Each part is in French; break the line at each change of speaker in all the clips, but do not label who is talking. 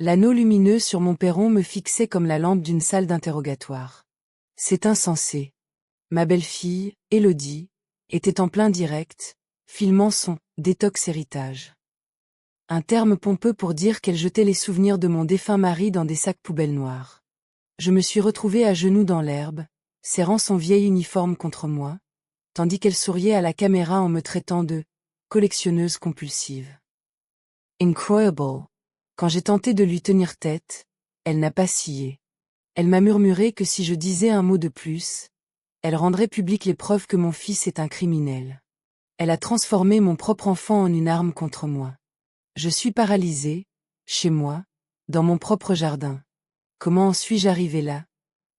L'anneau lumineux sur mon perron me fixait comme la lampe d'une salle d'interrogatoire. C'est insensé. Ma belle-fille, Élodie, était en plein direct, filmant son « détox héritage ». Un terme pompeux pour dire qu'elle jetait les souvenirs de mon défunt mari dans des sacs poubelles noirs. Je me suis retrouvée à genoux dans l'herbe, serrant son vieil uniforme contre moi, tandis qu'elle souriait à la caméra en me traitant de « collectionneuse compulsive ». Incroyable. Quand j'ai tenté de lui tenir tête, elle n'a pas scié. Elle m'a murmuré que si je disais un mot de plus, elle rendrait publiques les preuves que mon fils est un criminel. Elle a transformé mon propre enfant en une arme contre moi. Je suis paralysée, chez moi, dans mon propre jardin. Comment en suis-je arrivée là?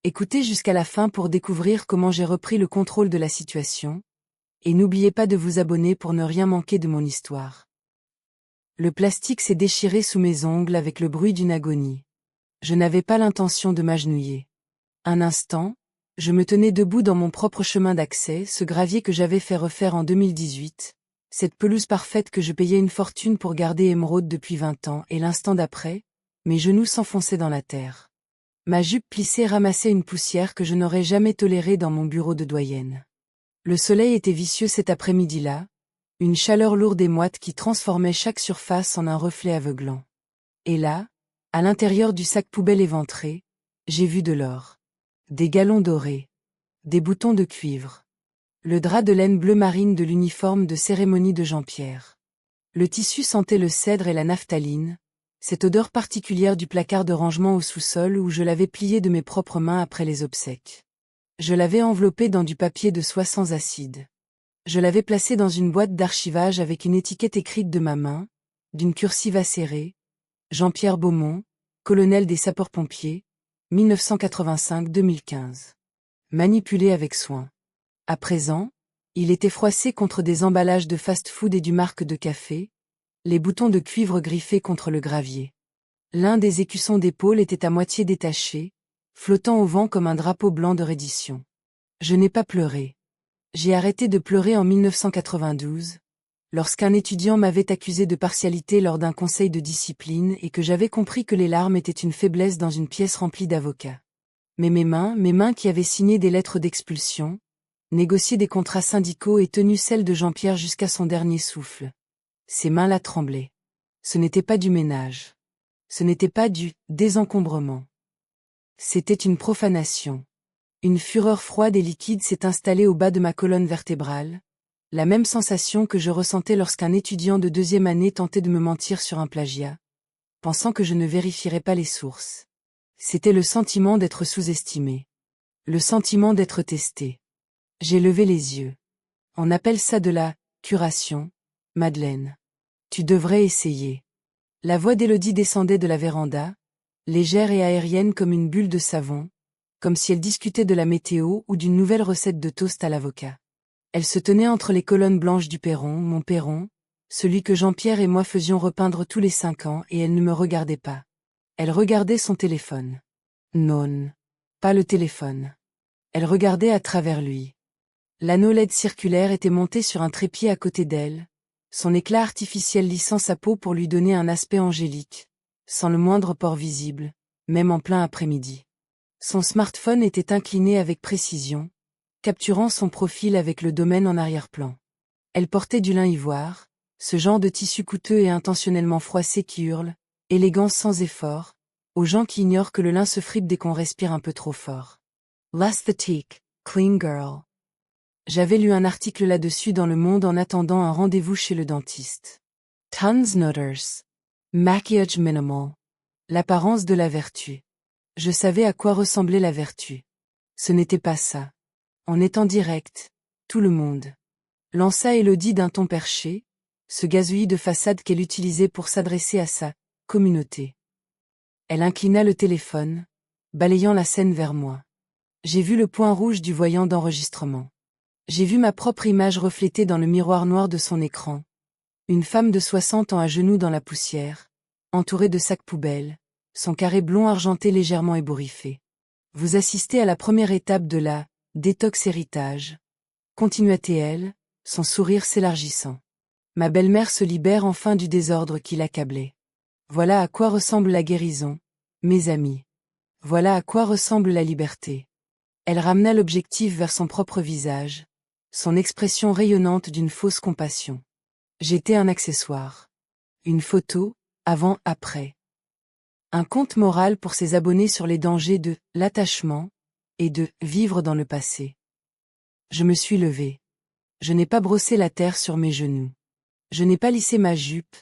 Écoutez jusqu'à la fin pour découvrir comment j'ai repris le contrôle de la situation. Et n'oubliez pas de vous abonner pour ne rien manquer de mon histoire. Le plastique s'est déchiré sous mes ongles avec le bruit d'une agonie. Je n'avais pas l'intention de m'agenouiller. Un instant, je me tenais debout dans mon propre chemin d'accès, ce gravier que j'avais fait refaire en 2018, cette pelouse parfaite que je payais une fortune pour garder émeraude depuis 20 ans, et l'instant d'après, mes genoux s'enfonçaient dans la terre. Ma jupe plissée ramassait une poussière que je n'aurais jamais tolérée dans mon bureau de doyenne. Le soleil était vicieux cet après-midi-là, une chaleur lourde et moite qui transformait chaque surface en un reflet aveuglant. Et là, à l'intérieur du sac poubelle éventré, j'ai vu de l'or. Des galons dorés. Des boutons de cuivre. Le drap de laine bleu marine de l'uniforme de cérémonie de Jean-Pierre. Le tissu sentait le cèdre et la naphtaline, cette odeur particulière du placard de rangement au sous-sol où je l'avais plié de mes propres mains après les obsèques. Je l'avais enveloppé dans du papier de soie sans acide. Je l'avais placé dans une boîte d'archivage avec une étiquette écrite de ma main, d'une cursive acérée, Jean-Pierre Beaumont, colonel des sapeurs-pompiers, 1985-2015. Manipulé avec soin. À présent, il était froissé contre des emballages de fast-food et du marque de café, les boutons de cuivre griffés contre le gravier. L'un des écussons d'épaule était à moitié détaché, flottant au vent comme un drapeau blanc de reddition. Je n'ai pas pleuré. J'ai arrêté de pleurer en 1992, lorsqu'un étudiant m'avait accusé de partialité lors d'un conseil de discipline et que j'avais compris que les larmes étaient une faiblesse dans une pièce remplie d'avocats. Mais mes mains qui avaient signé des lettres d'expulsion, négocié des contrats syndicaux et tenu celle de Jean-Pierre jusqu'à son dernier souffle. Ces mains-là tremblaient. Ce n'était pas du ménage. Ce n'était pas du désencombrement. C'était une profanation. Une fureur froide et liquide s'est installée au bas de ma colonne vertébrale, la même sensation que je ressentais lorsqu'un étudiant de 2e année tentait de me mentir sur un plagiat, pensant que je ne vérifierais pas les sources. C'était le sentiment d'être sous-estimé. Le sentiment d'être testé. J'ai levé les yeux. On appelle ça de la curation, Madeleine. Tu devrais essayer. La voix d'Élodie descendait de la véranda, légère et aérienne comme une bulle de savon, comme si elle discutait de la météo ou d'une nouvelle recette de toast à l'avocat. Elle se tenait entre les colonnes blanches du perron, mon perron, celui que Jean-Pierre et moi faisions repeindre tous les 5 ans, et elle ne me regardait pas. Elle regardait son téléphone. Non. Pas le téléphone. Elle regardait à travers lui. L'anneau LED circulaire était monté sur un trépied à côté d'elle, son éclat artificiel lissant sa peau pour lui donner un aspect angélique, sans le moindre pore visible, même en plein après-midi. Son smartphone était incliné avec précision, capturant son profil avec le domaine en arrière-plan. Elle portait du lin ivoire, ce genre de tissu coûteux et intentionnellement froissé qui hurle, élégance sans effort, aux gens qui ignorent que le lin se fripe dès qu'on respire un peu trop fort. L'aesthetique, clean girl. J'avais lu un article là-dessus dans Le Monde en attendant un rendez-vous chez le dentiste. Tons Nutters. Maquillage minimal. L'apparence de la vertu. Je savais à quoi ressemblait la vertu. Ce n'était pas ça. On est en direct, tout le monde. Lança Élodie d'un ton perché, ce gazouillis de façade qu'elle utilisait pour s'adresser à sa communauté. Elle inclina le téléphone, balayant la scène vers moi. J'ai vu le point rouge du voyant d'enregistrement. J'ai vu ma propre image reflétée dans le miroir noir de son écran. Une femme de 60 ans à genoux dans la poussière, entourée de sacs poubelles, son carré blond argenté légèrement ébouriffé. Vous assistez à la première étape de la détox héritage. Continua-t-elle, son sourire s'élargissant. Ma belle-mère se libère enfin du désordre qui l'accablait. Voilà à quoi ressemble la guérison, mes amis. Voilà à quoi ressemble la liberté. Elle ramena l'objectif vers son propre visage, son expression rayonnante d'une fausse compassion. J'étais un accessoire. Une photo, avant, après. Un conte moral pour ses abonnés sur les dangers de l'attachement et de vivre dans le passé. Je me suis levé. Je n'ai pas brossé la terre sur mes genoux. Je n'ai pas lissé ma jupe,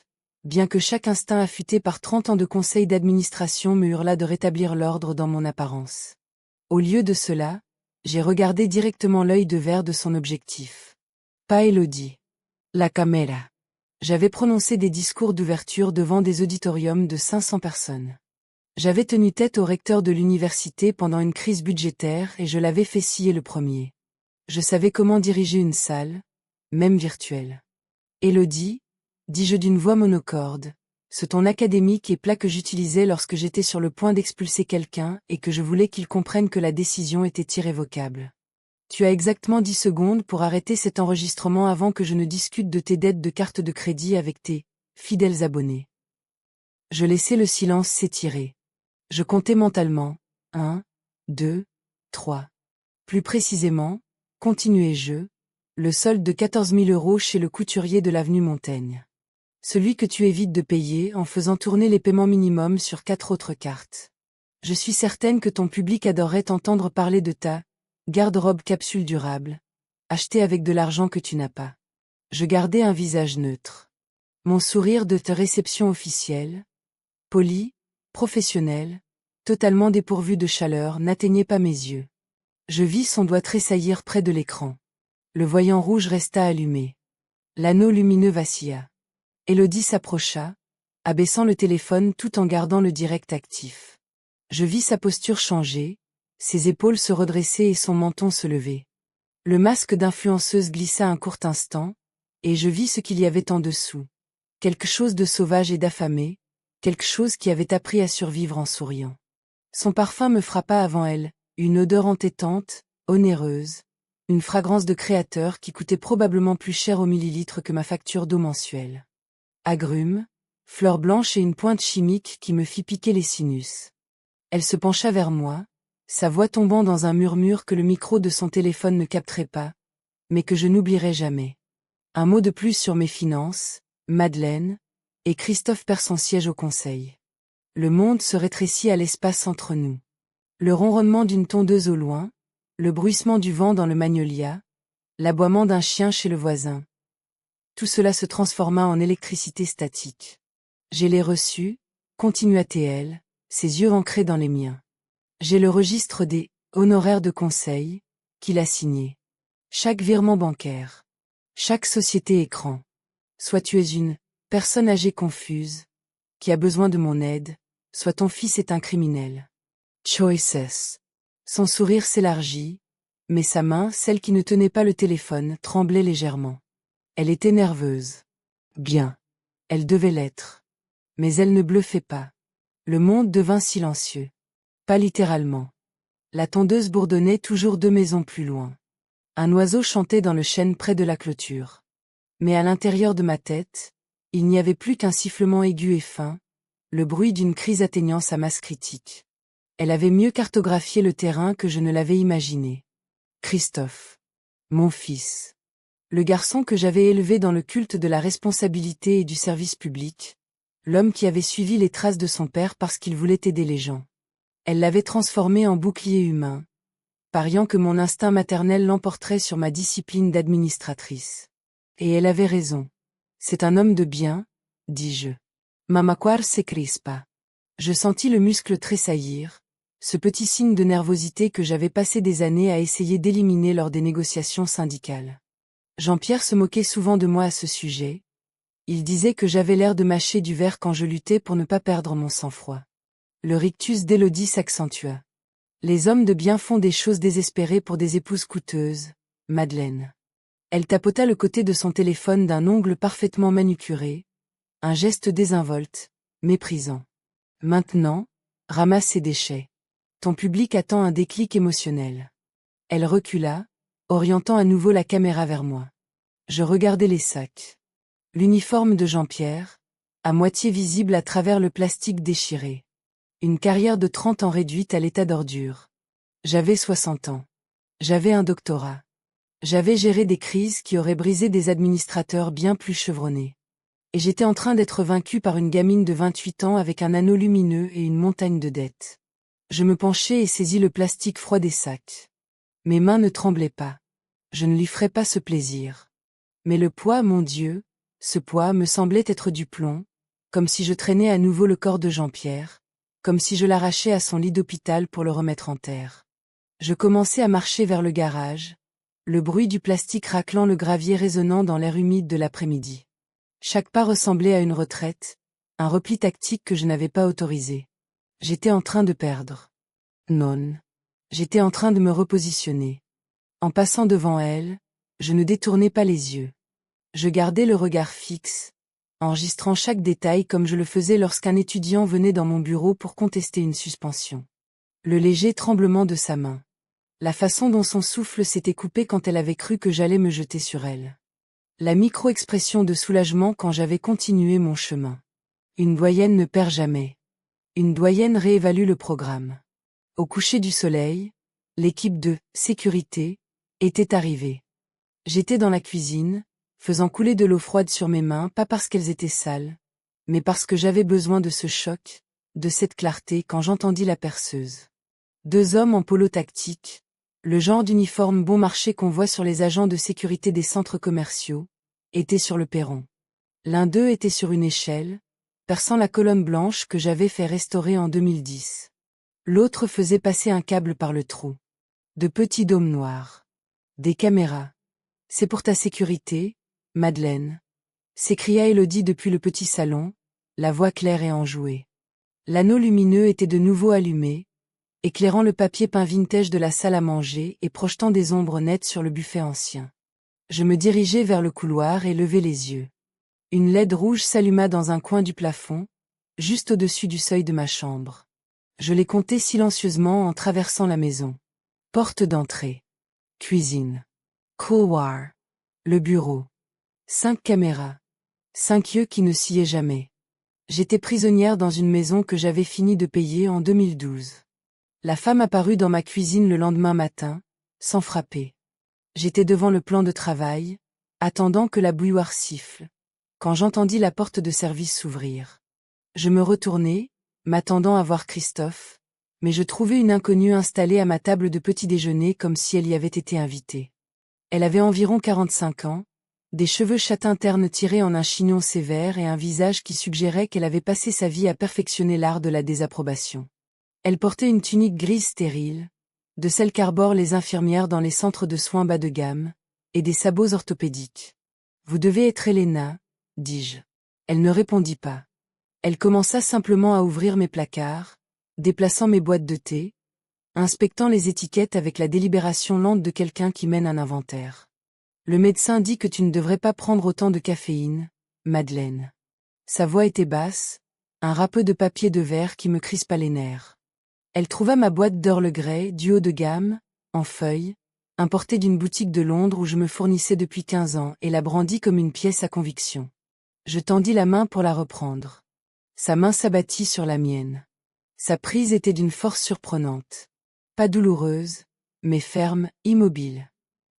bien que chaque instinct affûté par 30 ans de conseil d'administration me hurlât de rétablir l'ordre dans mon apparence. Au lieu de cela, j'ai regardé directement l'œil de verre de son objectif. Pas Élodie. La caméra. J'avais prononcé des discours d'ouverture devant des auditoriums de 500 personnes. J'avais tenu tête au recteur de l'université pendant une crise budgétaire et je l'avais fait scier le premier. Je savais comment diriger une salle, même virtuelle. Élodie, dis-je d'une voix monocorde, ce ton académique et plat que j'utilisais lorsque j'étais sur le point d'expulser quelqu'un et que je voulais qu'il comprenne que la décision était irrévocable. Tu as exactement 10 secondes pour arrêter cet enregistrement avant que je ne discute de tes dettes de carte de crédit avec tes fidèles abonnés. Je laissai le silence s'étirer. Je comptais mentalement. 1, 2, 3. Plus précisément, continuai-je, le solde de 14 000 € chez le couturier de l'avenue Montaigne. Celui que tu évites de payer en faisant tourner les paiements minimums sur 4 autres cartes. Je suis certaine que ton public adorerait entendre parler de ta garde-robe capsule durable, achetée avec de l'argent que tu n'as pas. Je gardais un visage neutre. Mon sourire de ta réception officielle, poli, professionnel, totalement dépourvu de chaleur, n'atteignait pas mes yeux. Je vis son doigt tressaillir près de l'écran. Le voyant rouge resta allumé. L'anneau lumineux vacilla. Élodie s'approcha, abaissant le téléphone tout en gardant le direct actif. Je vis sa posture changer, ses épaules se redresser et son menton se lever. Le masque d'influenceuse glissa un court instant, et je vis ce qu'il y avait en dessous. Quelque chose de sauvage et d'affamé, quelque chose qui avait appris à survivre en souriant. Son parfum me frappa avant elle, une odeur entêtante, onéreuse, une fragrance de créateur qui coûtait probablement plus cher au millilitre que ma facture d'eau mensuelle. Agrumes, fleurs blanches et une pointe chimique qui me fit piquer les sinus. Elle se pencha vers moi, sa voix tombant dans un murmure que le micro de son téléphone ne capterait pas, mais que je n'oublierai jamais. Un mot de plus sur mes finances, Madeleine, et Christophe perd son siège au conseil. Le monde se rétrécit à l'espace entre nous. Le ronronnement d'une tondeuse au loin, le bruissement du vent dans le magnolia, l'aboiement d'un chien chez le voisin. Tout cela se transforma en électricité statique. J'ai les reçus, continua TL, ses yeux ancrés dans les miens. J'ai le registre des honoraires de conseil qu'il a signé. Chaque virement bancaire. Chaque société écran. Soit tu es une personne âgée confuse, qui a besoin de mon aide, soit ton fils est un criminel. Choices. Son sourire s'élargit, mais sa main, celle qui ne tenait pas le téléphone, tremblait légèrement. Elle était nerveuse. Bien. Elle devait l'être. Mais elle ne bluffait pas. Le monde devint silencieux. Pas littéralement. La tondeuse bourdonnait toujours 2 maisons plus loin. Un oiseau chantait dans le chêne près de la clôture. Mais à l'intérieur de ma tête, il n'y avait plus qu'un sifflement aigu et fin, le bruit d'une crise atteignant sa masse critique. Elle avait mieux cartographié le terrain que je ne l'avais imaginé. Christophe. Mon fils. Le garçon que j'avais élevé dans le culte de la responsabilité et du service public, l'homme qui avait suivi les traces de son père parce qu'il voulait aider les gens. Elle l'avait transformé en bouclier humain, pariant que mon instinct maternel l'emporterait sur ma discipline d'administratrice. Et elle avait raison. C'est un homme de bien, dis-je. Mamaquar se crispa. Je sentis le muscle tressaillir, ce petit signe de nervosité que j'avais passé des années à essayer d'éliminer lors des négociations syndicales. Jean-Pierre se moquait souvent de moi à ce sujet. Il disait que j'avais l'air de mâcher du verre quand je luttais pour ne pas perdre mon sang-froid. Le rictus d'Élodie s'accentua. Les hommes de bien font des choses désespérées pour des épouses coûteuses, Madeleine. Elle tapota le côté de son téléphone d'un ongle parfaitement manucuré, un geste désinvolte, méprisant. Maintenant, ramasse ces déchets. Ton public attend un déclic émotionnel. Elle recula, orientant à nouveau la caméra vers moi. Je regardais les sacs. L'uniforme de Jean-Pierre, à moitié visible à travers le plastique déchiré. Une carrière de 30 ans réduite à l'état d'ordure. J'avais 60 ans. J'avais un doctorat. J'avais géré des crises qui auraient brisé des administrateurs bien plus chevronnés. Et j'étais en train d'être vaincu par une gamine de 28 ans avec un anneau lumineux et une montagne de dettes. Je me penchai et saisis le plastique froid des sacs. Mes mains ne tremblaient pas. Je ne lui ferais pas ce plaisir. Mais le poids, mon Dieu, ce poids me semblait être du plomb, comme si je traînais à nouveau le corps de Jean-Pierre, comme si je l'arrachais à son lit d'hôpital pour le remettre en terre. Je commençai à marcher vers le garage, le bruit du plastique raclant le gravier résonnant dans l'air humide de l'après-midi. Chaque pas ressemblait à une retraite, un repli tactique que je n'avais pas autorisé. J'étais en train de perdre. Non. J'étais en train de me repositionner. En passant devant elle, je ne détournais pas les yeux. Je gardais le regard fixe, enregistrant chaque détail comme je le faisais lorsqu'un étudiant venait dans mon bureau pour contester une suspension. Le léger tremblement de sa main. La façon dont son souffle s'était coupé quand elle avait cru que j'allais me jeter sur elle. La micro-expression de soulagement quand j'avais continué mon chemin. Une doyenne ne perd jamais. Une doyenne réévalue le programme. Au coucher du soleil, l'équipe de « sécurité » était arrivée. J'étais dans la cuisine, faisant couler de l'eau froide sur mes mains pas parce qu'elles étaient sales, mais parce que j'avais besoin de ce choc, de cette clarté quand j'entendis la perceuse. 2 hommes en polo tactique, le genre d'uniforme bon marché qu'on voit sur les agents de sécurité des centres commerciaux, étaient sur le perron. L'un d'eux était sur une échelle, perçant la colonne blanche que j'avais fait restaurer en 2010. L'autre faisait passer un câble par le trou. De petits dômes noirs. Des caméras. C'est pour ta sécurité, Madeleine, s'écria Élodie depuis le petit salon, la voix claire et enjouée. L'anneau lumineux était de nouveau allumé, éclairant le papier peint vintage de la salle à manger et projetant des ombres nettes sur le buffet ancien. Je me dirigeai vers le couloir et levai les yeux. Une LED rouge s'alluma dans un coin du plafond, juste au-dessus du seuil de ma chambre. Je les comptai silencieusement en traversant la maison. Porte d'entrée. Cuisine. Couloir. Le bureau. 5 caméras. 5 yeux qui ne sciaient jamais. J'étais prisonnière dans une maison que j'avais fini de payer en 2012. La femme apparut dans ma cuisine le lendemain matin, sans frapper. J'étais devant le plan de travail, attendant que la bouilloire siffle, quand j'entendis la porte de service s'ouvrir. Je me retournai, m'attendant à voir Christophe, mais je trouvai une inconnue installée à ma table de petit déjeuner comme si elle y avait été invitée. Elle avait environ 45 ans, des cheveux châtains ternes tirés en un chignon sévère et un visage qui suggérait qu'elle avait passé sa vie à perfectionner l'art de la désapprobation. Elle portait une tunique grise stérile, de celles qu'arborent les infirmières dans les centres de soins bas de gamme, et des sabots orthopédiques. « Vous devez être Elena, dis-je. Elle ne répondit pas. Elle commença simplement à ouvrir mes placards, déplaçant mes boîtes de thé, inspectant les étiquettes avec la délibération lente de quelqu'un qui mène un inventaire. Le médecin dit que tu ne devrais pas prendre autant de caféine, Madeleine. Sa voix était basse, un râpeux de papier de verre qui me crispa les nerfs. Elle trouva ma boîte d'Earl Grey, du haut de gamme, en feuilles, importée d'une boutique de Londres où je me fournissais depuis 15 ans et la brandit comme une pièce à conviction. Je tendis la main pour la reprendre. Sa main s'abattit sur la mienne. Sa prise était d'une force surprenante. Pas douloureuse, mais ferme, immobile.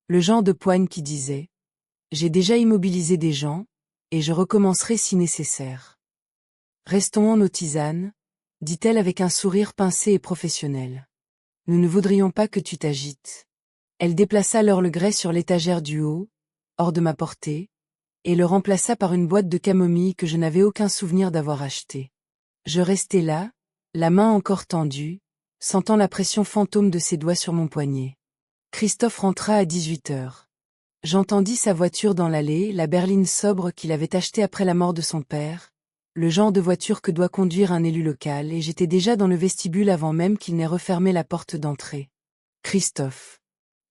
Le genre de poigne qui disait « J'ai déjà immobilisé des gens, et je recommencerai si nécessaire. » Restons en nos tisanes, dit-elle avec un sourire pincé et professionnel. Nous ne voudrions pas que tu t'agites. Elle déplaça l'Earl Grey sur l'étagère du haut, hors de ma portée, et le remplaça par une boîte de camomille que je n'avais aucun souvenir d'avoir achetée. Je restai là, la main encore tendue, sentant la pression fantôme de ses doigts sur mon poignet. Christophe rentra à 18 heures. J'entendis sa voiture dans l'allée, la berline sobre qu'il avait achetée après la mort de son père, le genre de voiture que doit conduire un élu local, et j'étais déjà dans le vestibule avant même qu'il n'ait refermé la porte d'entrée. Christophe.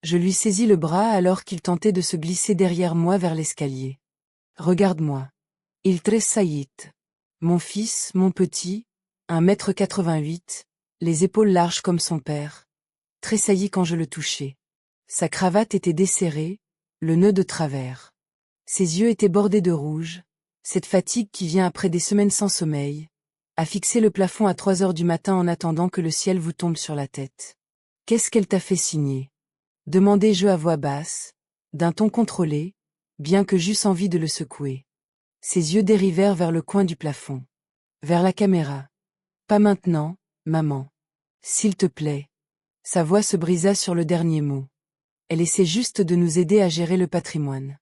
Je lui saisis le bras alors qu'il tentait de se glisser derrière moi vers l'escalier. Regarde-moi. Il tressaillit. Mon fils, mon petit, 1,88 m, les épaules larges comme son père, tressaillit quand je le touchai. Sa cravate était desserrée, le nœud de travers. Ses yeux étaient bordés de rouge, Cette fatigue qui vient après des semaines sans sommeil, a fixé le plafond à 3 heures du matin en attendant que le ciel vous tombe sur la tête. Qu'est-ce qu'elle t'a fait signer? Demandai-je à voix basse, d'un ton contrôlé, bien que j'eusse envie de le secouer. Ses yeux dérivèrent vers le coin du plafond. Vers la caméra. Pas maintenant, maman. S'il te plaît. Sa voix se brisa sur le dernier mot. Elle essaie juste de nous aider à gérer le patrimoine.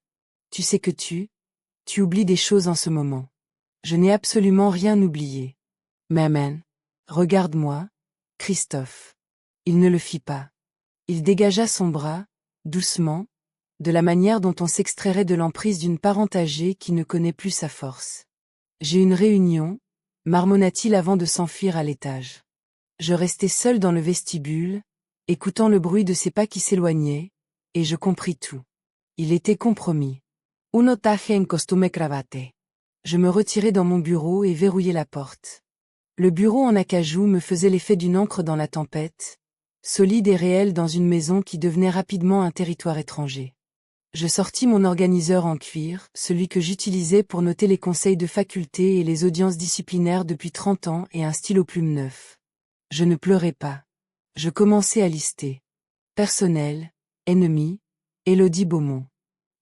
Tu sais que tu oublies des choses en ce moment. Je n'ai absolument rien oublié. Maman. Regarde-moi, Christophe. Il ne le fit pas. Il dégagea son bras, doucement, de la manière dont on s'extrairait de l'emprise d'une parente âgée qui ne connaît plus sa force. J'ai une réunion, marmonna-t-il avant de s'enfuir à l'étage. Je restai seul dans le vestibule, écoutant le bruit de ses pas qui s'éloignaient, et je compris tout. Il était compromis. Un otage en costume cravate. Je me retirai dans mon bureau et verrouillai la porte. Le bureau en acajou me faisait l'effet d'une ancre dans la tempête, solide et réelle dans une maison qui devenait rapidement un territoire étranger. Je sortis mon organiseur en cuir, celui que j'utilisais pour noter les conseils de faculté et les audiences disciplinaires depuis 30 ans et un stylo plume neuf. Je ne pleurais pas. Je commençai à lister. Personnel, ennemi, Élodie Beaumont.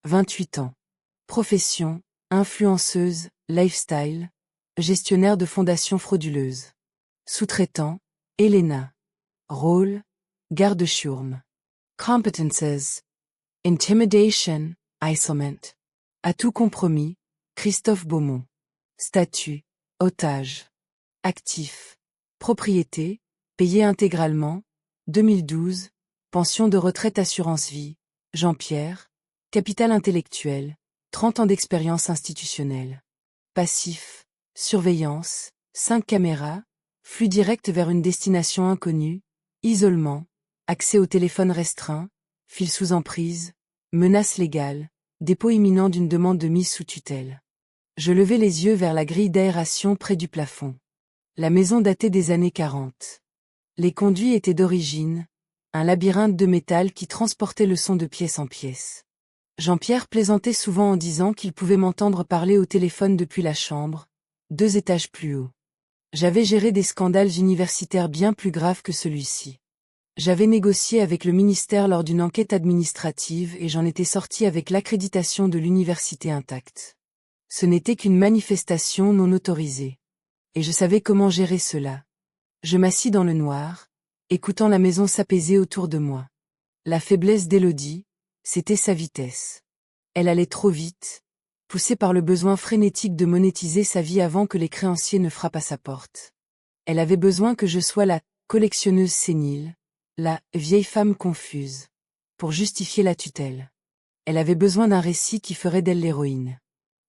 28 ans. Profession, influenceuse, lifestyle, gestionnaire de fondations frauduleuses. Sous-traitant, Elena. Rôle, garde-chiourme. Competences. Intimidation, isolement. Atout compromis, Christophe Beaumont. Statut, otage. Actif. Propriété, payé intégralement, 2012, pension de retraite assurance vie, Jean-Pierre, capital intellectuel, 30 ans d'expérience institutionnelle. Passif, surveillance, 5 caméras, flux direct vers une destination inconnue, isolement, accès au téléphone restreint, fil sous emprise, menace légale, dépôt imminent d'une demande de mise sous tutelle. Je levai les yeux vers la grille d'aération près du plafond. La maison datait des années 40. Les conduits étaient d'origine, un labyrinthe de métal qui transportait le son de pièce en pièce. Jean-Pierre plaisantait souvent en disant qu'il pouvait m'entendre parler au téléphone depuis la chambre, 2 étages plus haut. J'avais géré des scandales universitaires bien plus graves que celui-ci. J'avais négocié avec le ministère lors d'une enquête administrative et j'en étais sorti avec l'accréditation de l'université intacte. Ce n'était qu'une manifestation non autorisée. Et je savais comment gérer cela. Je m'assis dans le noir, écoutant la maison s'apaiser autour de moi. La faiblesse d'Élodie, c'était sa vitesse. Elle allait trop vite, poussée par le besoin frénétique de monétiser sa vie avant que les créanciers ne frappent à sa porte. Elle avait besoin que je sois la collectionneuse sénile, la vieille femme confuse, pour justifier la tutelle. Elle avait besoin d'un récit qui ferait d'elle l'héroïne.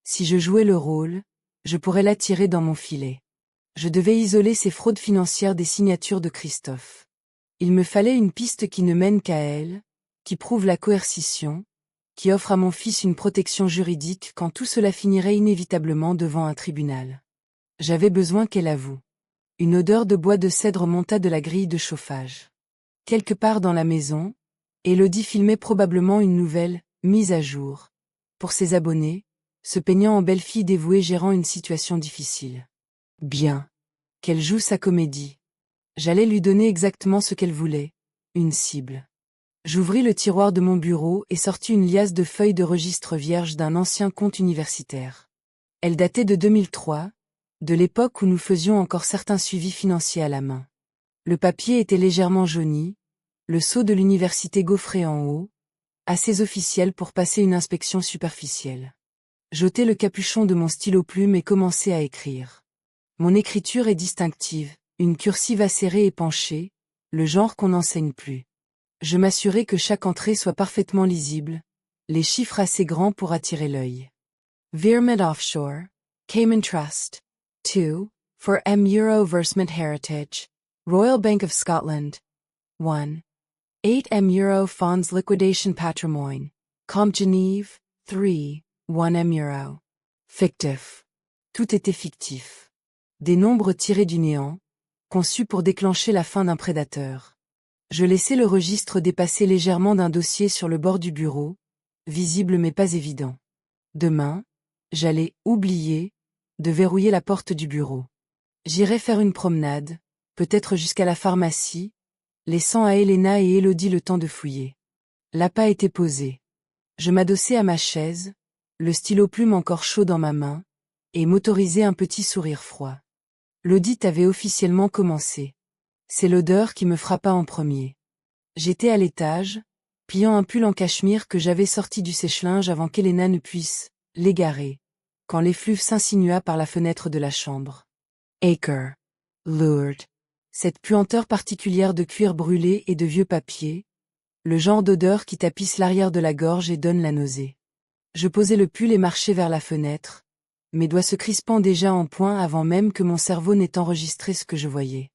Si je jouais le rôle, je pourrais l'attirer dans mon filet. Je devais isoler ces fraudes financières des signatures de Christophe. Il me fallait une piste qui ne mène qu'à elle, qui prouve la coercition, qui offre à mon fils une protection juridique quand tout cela finirait inévitablement devant un tribunal. J'avais besoin qu'elle avoue. Une odeur de bois de cèdre monta de la grille de chauffage. Quelque part dans la maison, Élodie filmait probablement une nouvelle mise à jour pour ses abonnés, se peignant en belle fille dévouée gérant une situation difficile. Bien. Qu'elle joue sa comédie. J'allais lui donner exactement ce qu'elle voulait, une cible. J'ouvris le tiroir de mon bureau et sortis une liasse de feuilles de registre vierge d'un ancien compte universitaire. Elle datait de 2003, de l'époque où nous faisions encore certains suivis financiers à la main. Le papier était légèrement jauni, le sceau de l'université gaufré en haut, assez officiel pour passer une inspection superficielle. J'ôtai le capuchon de mon stylo plume et commençai à écrire. Mon écriture est distinctive, une cursive acérée et penchée, le genre qu'on n'enseigne plus. Je m'assurai que chaque entrée soit parfaitement lisible, les chiffres assez grands pour attirer l'œil. Virement Offshore, Cayman Trust, 2, for M Euro Versement Heritage, Royal Bank of Scotland, 1. 8 M Euro Fonds Liquidation Patrimoine, Com Genève, 3, 1 M Euro. Fictif. Tout était fictif. Des nombres tirés du néant, conçus pour déclencher la fin d'un prédateur. Je laissai le registre dépasser légèrement d'un dossier sur le bord du bureau, visible mais pas évident. Demain, J'allais oublier de verrouiller la porte du bureau. J'irais faire une promenade, peut-être jusqu'à la pharmacie, laissant à Elena et Élodie le temps de fouiller. L'appât était posé. Je m'adossai à ma chaise, le stylo-plume encore chaud dans ma main, et m'autorisai un petit sourire froid. L'audit avait officiellement commencé. C'est l'odeur qui me frappa en premier. J'étais à l'étage, pliant un pull en cachemire que j'avais sorti du sèche-linge avant qu'Elena ne puisse l'égarer, quand l'effluve s'insinua par la fenêtre de la chambre. Acre. Lourd. Cette puanteur particulière de cuir brûlé et de vieux papier, le genre d'odeur qui tapisse l'arrière de la gorge et donne la nausée. Je posai le pull et marchai vers la fenêtre, mes doigts se crispant déjà en point avant même que mon cerveau n'ait enregistré ce que je voyais.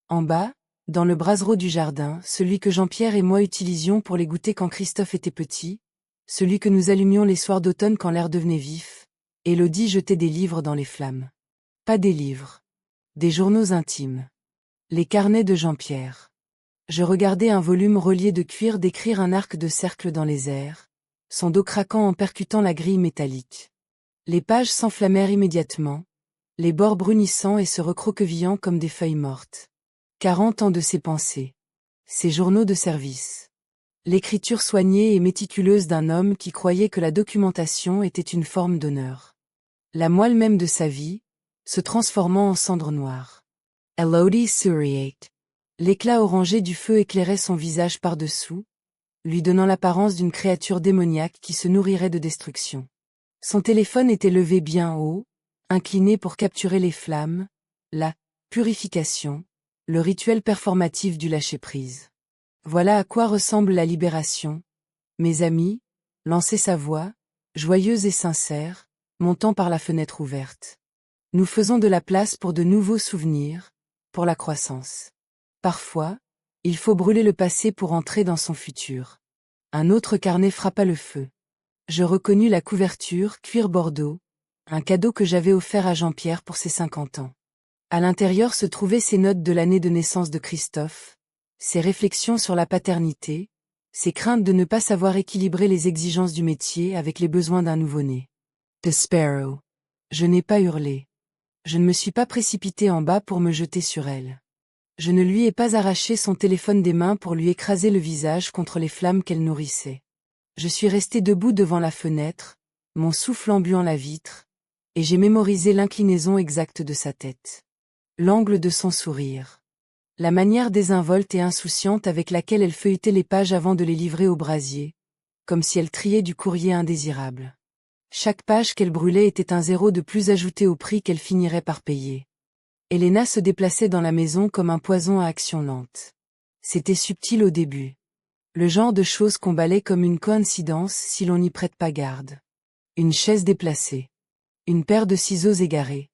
En bas, dans le brasero du jardin, celui que Jean-Pierre et moi utilisions pour les goûter quand Christophe était petit, celui que nous allumions les soirs d'automne quand l'air devenait vif, Élodie jetait des livres dans les flammes. Pas des livres. Des journaux intimes. Les carnets de Jean-Pierre. Je regardais un volume relié de cuir décrire un arc de cercle dans les airs, son dos craquant en percutant la grille métallique. Les pages s'enflammèrent immédiatement, les bords brunissants et se recroquevillant comme des feuilles mortes. 40 ans de ses pensées. Ses journaux de service. L'écriture soignée et méticuleuse d'un homme qui croyait que la documentation était une forme d'honneur. La moelle même de sa vie, se transformant en cendre noire. Élodie souriait. L'éclat orangé du feu éclairait son visage par-dessous, lui donnant l'apparence d'une créature démoniaque qui se nourrirait de destruction. Son téléphone était levé bien haut, incliné pour capturer les flammes, la purification, le rituel performatif du lâcher-prise. Voilà à quoi ressemble la libération. Mes amis, lançait sa voix, joyeuse et sincère, montant par la fenêtre ouverte. Nous faisons de la place pour de nouveaux souvenirs, pour la croissance. Parfois, il faut brûler le passé pour entrer dans son futur. Un autre carnet frappa le feu. Je reconnus la couverture cuir bordeaux, un cadeau que j'avais offert à Jean-Pierre pour ses 50 ans. À l'intérieur se trouvaient ses notes de l'année de naissance de Christophe, ses réflexions sur la paternité, ses craintes de ne pas savoir équilibrer les exigences du métier avec les besoins d'un nouveau-né. The Sparrow. Je n'ai pas hurlé. Je ne me suis pas précipité en bas pour me jeter sur elle. Je ne lui ai pas arraché son téléphone des mains pour lui écraser le visage contre les flammes qu'elle nourrissait. Je suis resté debout devant la fenêtre, mon souffle embuant la vitre, et j'ai mémorisé l'inclinaison exacte de sa tête. L'angle de son sourire. La manière désinvolte et insouciante avec laquelle elle feuilletait les pages avant de les livrer au brasier, comme si elle triait du courrier indésirable. Chaque page qu'elle brûlait était un zéro de plus ajouté au prix qu'elle finirait par payer. Elena se déplaçait dans la maison comme un poison à action lente. C'était subtil au début. Le genre de choses qu'on balaie comme une coïncidence si l'on n'y prête pas garde. Une chaise déplacée. Une paire de ciseaux égarés.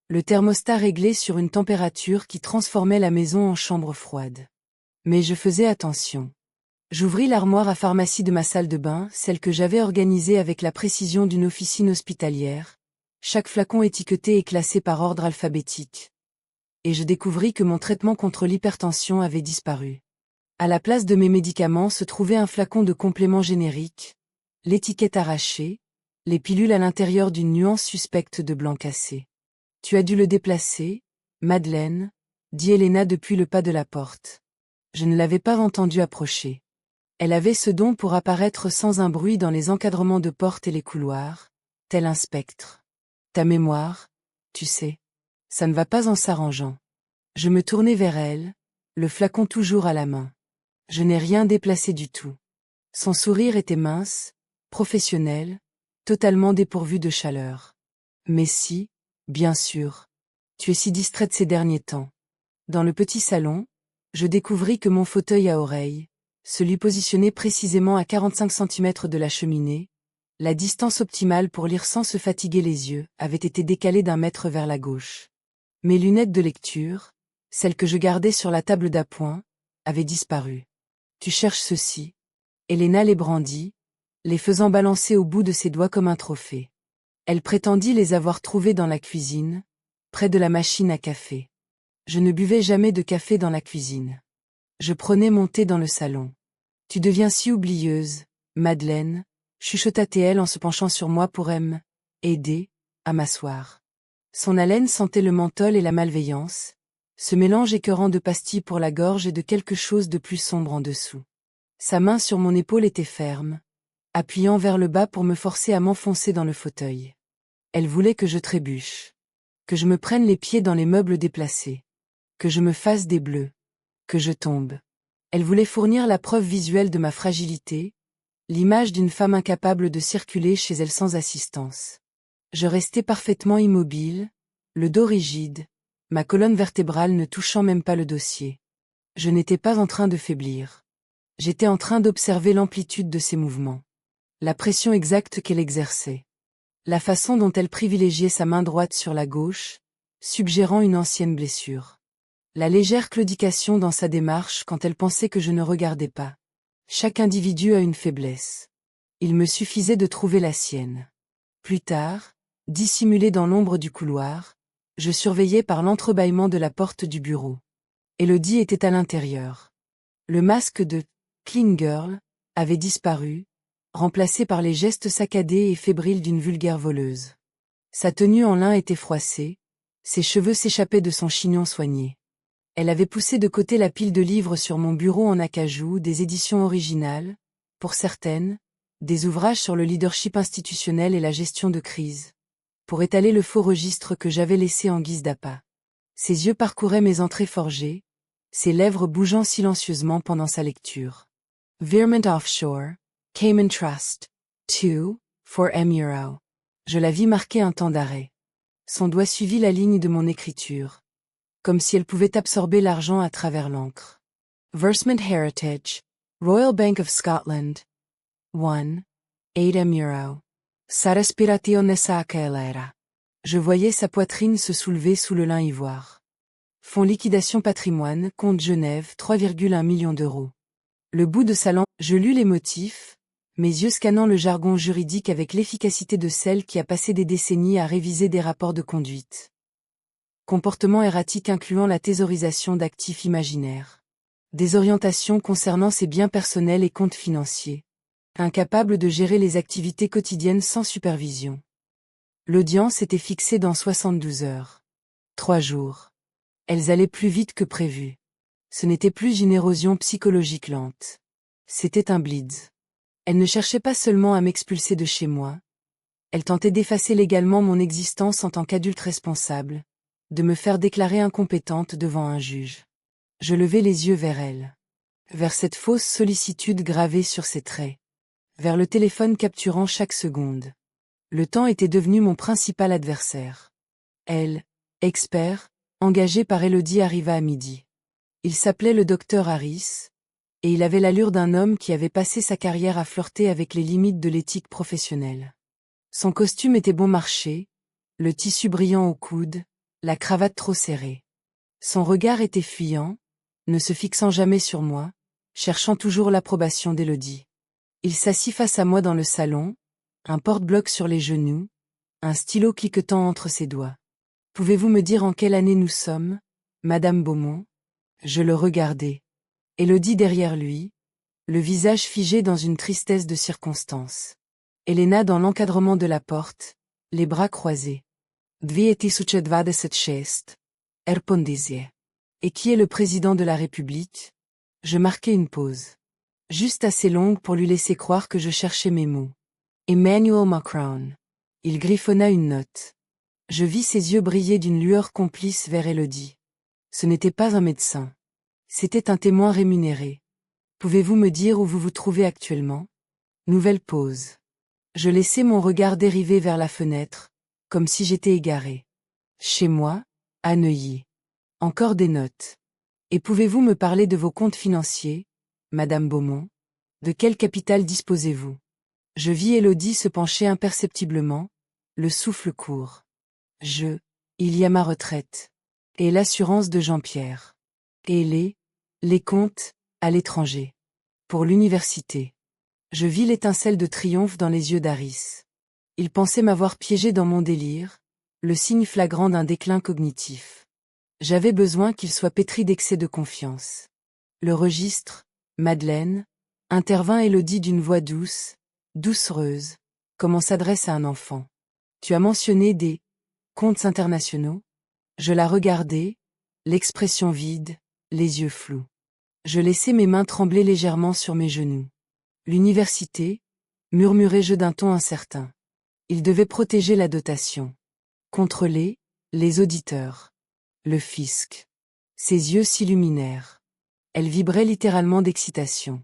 Le thermostat réglé sur une température qui transformait la maison en chambre froide. Mais je faisais attention. J'ouvris l'armoire à pharmacie de ma salle de bain, celle que j'avais organisée avec la précision d'une officine hospitalière, chaque flacon étiqueté et classé par ordre alphabétique. Et je découvris que mon traitement contre l'hypertension avait disparu. À la place de mes médicaments se trouvait un flacon de compléments génériques, l'étiquette arrachée, les pilules à l'intérieur d'une nuance suspecte de blanc cassé. Tu as dû le déplacer, Madeleine, dit Elena depuis le pas de la porte. Je ne l'avais pas entendue approcher. Elle avait ce don pour apparaître sans un bruit dans les encadrements de portes et les couloirs, tel un spectre. Ta mémoire, tu sais, ça ne va pas en s'arrangeant. Je me tournai vers elle, le flacon toujours à la main. Je n'ai rien déplacé du tout. Son sourire était mince, professionnel, totalement dépourvu de chaleur. Mais si, bien sûr. Tu es si distraite ces derniers temps. Dans le petit salon, je découvris que mon fauteuil à oreilles, celui positionné précisément à 45 cm de la cheminée, la distance optimale pour lire sans se fatiguer les yeux, avait été décalé d'un mètre vers la gauche. Mes lunettes de lecture, celles que je gardais sur la table d'appoint, avaient disparu. Tu cherches ceci. Elena les brandit, les faisant balancer au bout de ses doigts comme un trophée. Elle prétendit les avoir trouvés dans la cuisine, près de la machine à café. Je ne buvais jamais de café dans la cuisine. Je prenais mon thé dans le salon. Tu deviens si oublieuse, Madeleine, chuchota-t-elle en se penchant sur moi pour aidé, à m'asseoir. Son haleine sentait le menthol et la malveillance, ce mélange écœurant de pastilles pour la gorge et de quelque chose de plus sombre en dessous. Sa main sur mon épaule était ferme, appuyant vers le bas pour me forcer à m'enfoncer dans le fauteuil. Elle voulait que je trébuche, que je me prenne les pieds dans les meubles déplacés, que je me fasse des bleus, que je tombe. Elle voulait fournir la preuve visuelle de ma fragilité, l'image d'une femme incapable de circuler chez elle sans assistance. Je restais parfaitement immobile, le dos rigide, ma colonne vertébrale ne touchant même pas le dossier. Je n'étais pas en train de faiblir. J'étais en train d'observer l'amplitude de ses mouvements, la pression exacte qu'elle exerçait, la façon dont elle privilégiait sa main droite sur la gauche, suggérant une ancienne blessure. La légère claudication dans sa démarche quand elle pensait que je ne regardais pas. Chaque individu a une faiblesse. Il me suffisait de trouver la sienne. Plus tard, dissimulé dans l'ombre du couloir, je surveillais par l'entrebâillement de la porte du bureau. Élodie était à l'intérieur. Le masque de « clean girl » avait disparu, remplacé par les gestes saccadés et fébriles d'une vulgaire voleuse. Sa tenue en lin était froissée, ses cheveux s'échappaient de son chignon soigné. Elle avait poussé de côté la pile de livres sur mon bureau en acajou, des éditions originales, pour certaines, des ouvrages sur le leadership institutionnel et la gestion de crise, pour étaler le faux registre que j'avais laissé en guise d'appât. Ses yeux parcouraient mes entrées forgées, ses lèvres bougeant silencieusement pendant sa lecture. Veermont Offshore, Cayman Trust, 2, for €. Je la vis marquer un temps d'arrêt. Son doigt suivit la ligne de mon écriture, comme si elle pouvait absorber l'argent à travers l'encre. Versmont Heritage, Royal Bank of Scotland, 1, €8. Sa respirazione s'accelera. Je voyais sa poitrine se soulever sous le lin ivoire. Fonds liquidation patrimoine, compte Genève, 3,1 millions d'euros. Le bout de sa langue, je lus les motifs, mes yeux scannant le jargon juridique avec l'efficacité de celle qui a passé des décennies à réviser des rapports de conduite. Comportement erratique incluant la thésaurisation d'actifs imaginaires. Désorientation concernant ses biens personnels et comptes financiers. Incapable de gérer les activités quotidiennes sans supervision. L'audience était fixée dans 72 heures. 3 jours. Elles allaient plus vite que prévu. Ce n'était plus une érosion psychologique lente. C'était un blitz. Elle ne cherchait pas seulement à m'expulser de chez moi. Elle tentait d'effacer légalement mon existence en tant qu'adulte responsable, de me faire déclarer incompétente devant un juge. Je levai les yeux vers elle. Vers cette fausse sollicitude gravée sur ses traits. Vers le téléphone capturant chaque seconde. Le temps était devenu mon principal adversaire. Elle, expert, engagé par Élodie, arriva à midi. Il s'appelait le docteur Harris, et il avait l'allure d'un homme qui avait passé sa carrière à flirter avec les limites de l'éthique professionnelle. Son costume était bon marché, le tissu brillant au coude, la cravate trop serrée. Son regard était fuyant, ne se fixant jamais sur moi, cherchant toujours l'approbation d'Élodie. Il s'assit face à moi dans le salon, un porte-bloc sur les genoux, un stylo cliquetant entre ses doigts. « Pouvez-vous me dire en quelle année nous sommes, Madame Beaumont ?» Je le regardai. Élodie derrière lui, le visage figé dans une tristesse de circonstance. Helena dans l'encadrement de la porte, les bras croisés. 2026, répondisiez. Et qui est le président de la République? Je marquai une pause. Juste assez longue pour lui laisser croire que je cherchais mes mots. Emmanuel Macron. Il griffonna une note. Je vis ses yeux briller d'une lueur complice vers Élodie. Ce n'était pas un médecin. C'était un témoin rémunéré. Pouvez-vous me dire où vous vous trouvez actuellement? Nouvelle pause. Je laissai mon regard dériver vers la fenêtre, comme si j'étais égaré. Chez moi, à Neuilly. Encore des notes. Et pouvez-vous me parler de vos comptes financiers, Madame Beaumont? De quel capital disposez-vous? Je vis Élodie se pencher imperceptiblement, le souffle court. Il y a ma retraite. Et l'assurance de Jean-Pierre. Et les comptes, à l'étranger. Pour l'université. Je vis l'étincelle de triomphe dans les yeux d'Harris. Il pensait m'avoir piégé dans mon délire, le signe flagrant d'un déclin cognitif. J'avais besoin qu'il soit pétri d'excès de confiance. Le registre, Madeleine, intervint Élodie d'une voix douce, doucereuse, comme on s'adresse à un enfant. Tu as mentionné des comptes internationaux? Je la regardais, l'expression vide, les yeux flous. Je laissai mes mains trembler légèrement sur mes genoux. L'université? Murmurai-je d'un ton incertain. Il devait protéger la dotation. Contre les auditeurs. Le fisc. Ses yeux s'illuminèrent. Elle vibrait littéralement d'excitation.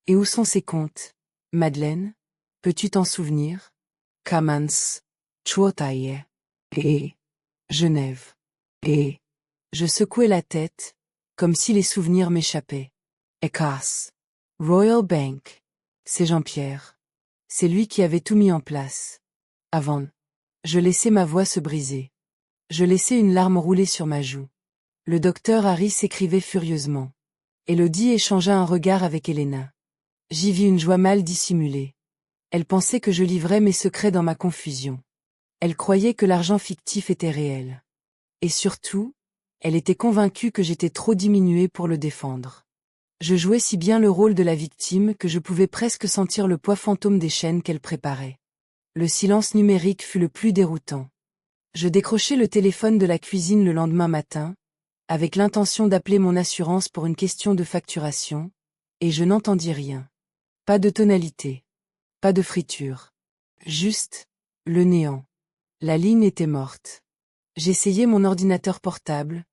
Et où sont ces comptes, Madeleine? Peux-tu t'en souvenir? Kamans. Chuotaye. Et. Genève. Et. Je secouai la tête, comme si les souvenirs m'échappaient. Ekas. Royal Bank. C'est Jean-Pierre. C'est lui qui avait tout mis en place. Avant. Je laissai ma voix se briser. Je laissai une larme rouler sur ma joue. Le docteur Harry s'écrivait furieusement. Élodie échangea un regard avec Helena. J'y vis une joie mal dissimulée. Elle pensait que je livrais mes secrets dans ma confusion. Elle croyait que l'argent fictif était réel. Et surtout, elle était convaincue que j'étais trop diminuée pour le défendre. Je jouais si bien le rôle de la victime que je pouvais presque sentir le poids fantôme des chaînes qu'elle préparait. Le silence numérique fut le plus déroutant. Je décrochai le téléphone de la cuisine le lendemain matin, avec l'intention d'appeler mon assurance pour une question de facturation, et je n'entendis rien. Pas de tonalité. Pas de friture. Juste, le néant. La ligne était morte. J'essayai mon ordinateur portable,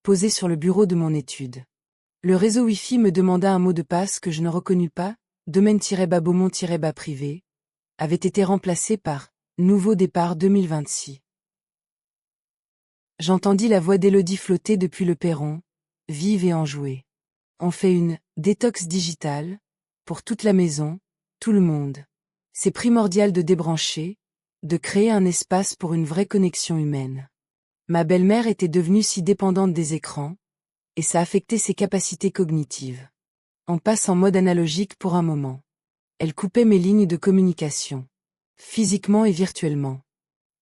posé sur le bureau de mon étude. Le réseau Wi-Fi me demanda un mot de passe que je ne reconnus pas, domaine-beaumont-bas privé, avait été remplacé par « Nouveau départ 2026 ». J'entendis la voix d'Élodie flotter depuis le perron, vive et enjouée. On fait une « détox digitale » pour toute la maison, tout le monde. C'est primordial de débrancher, de créer un espace pour une vraie connexion humaine. Ma belle-mère était devenue si dépendante des écrans, et ça affectait ses capacités cognitives. On passe en mode analogique pour un moment. Elle coupait mes lignes de communication, physiquement et virtuellement.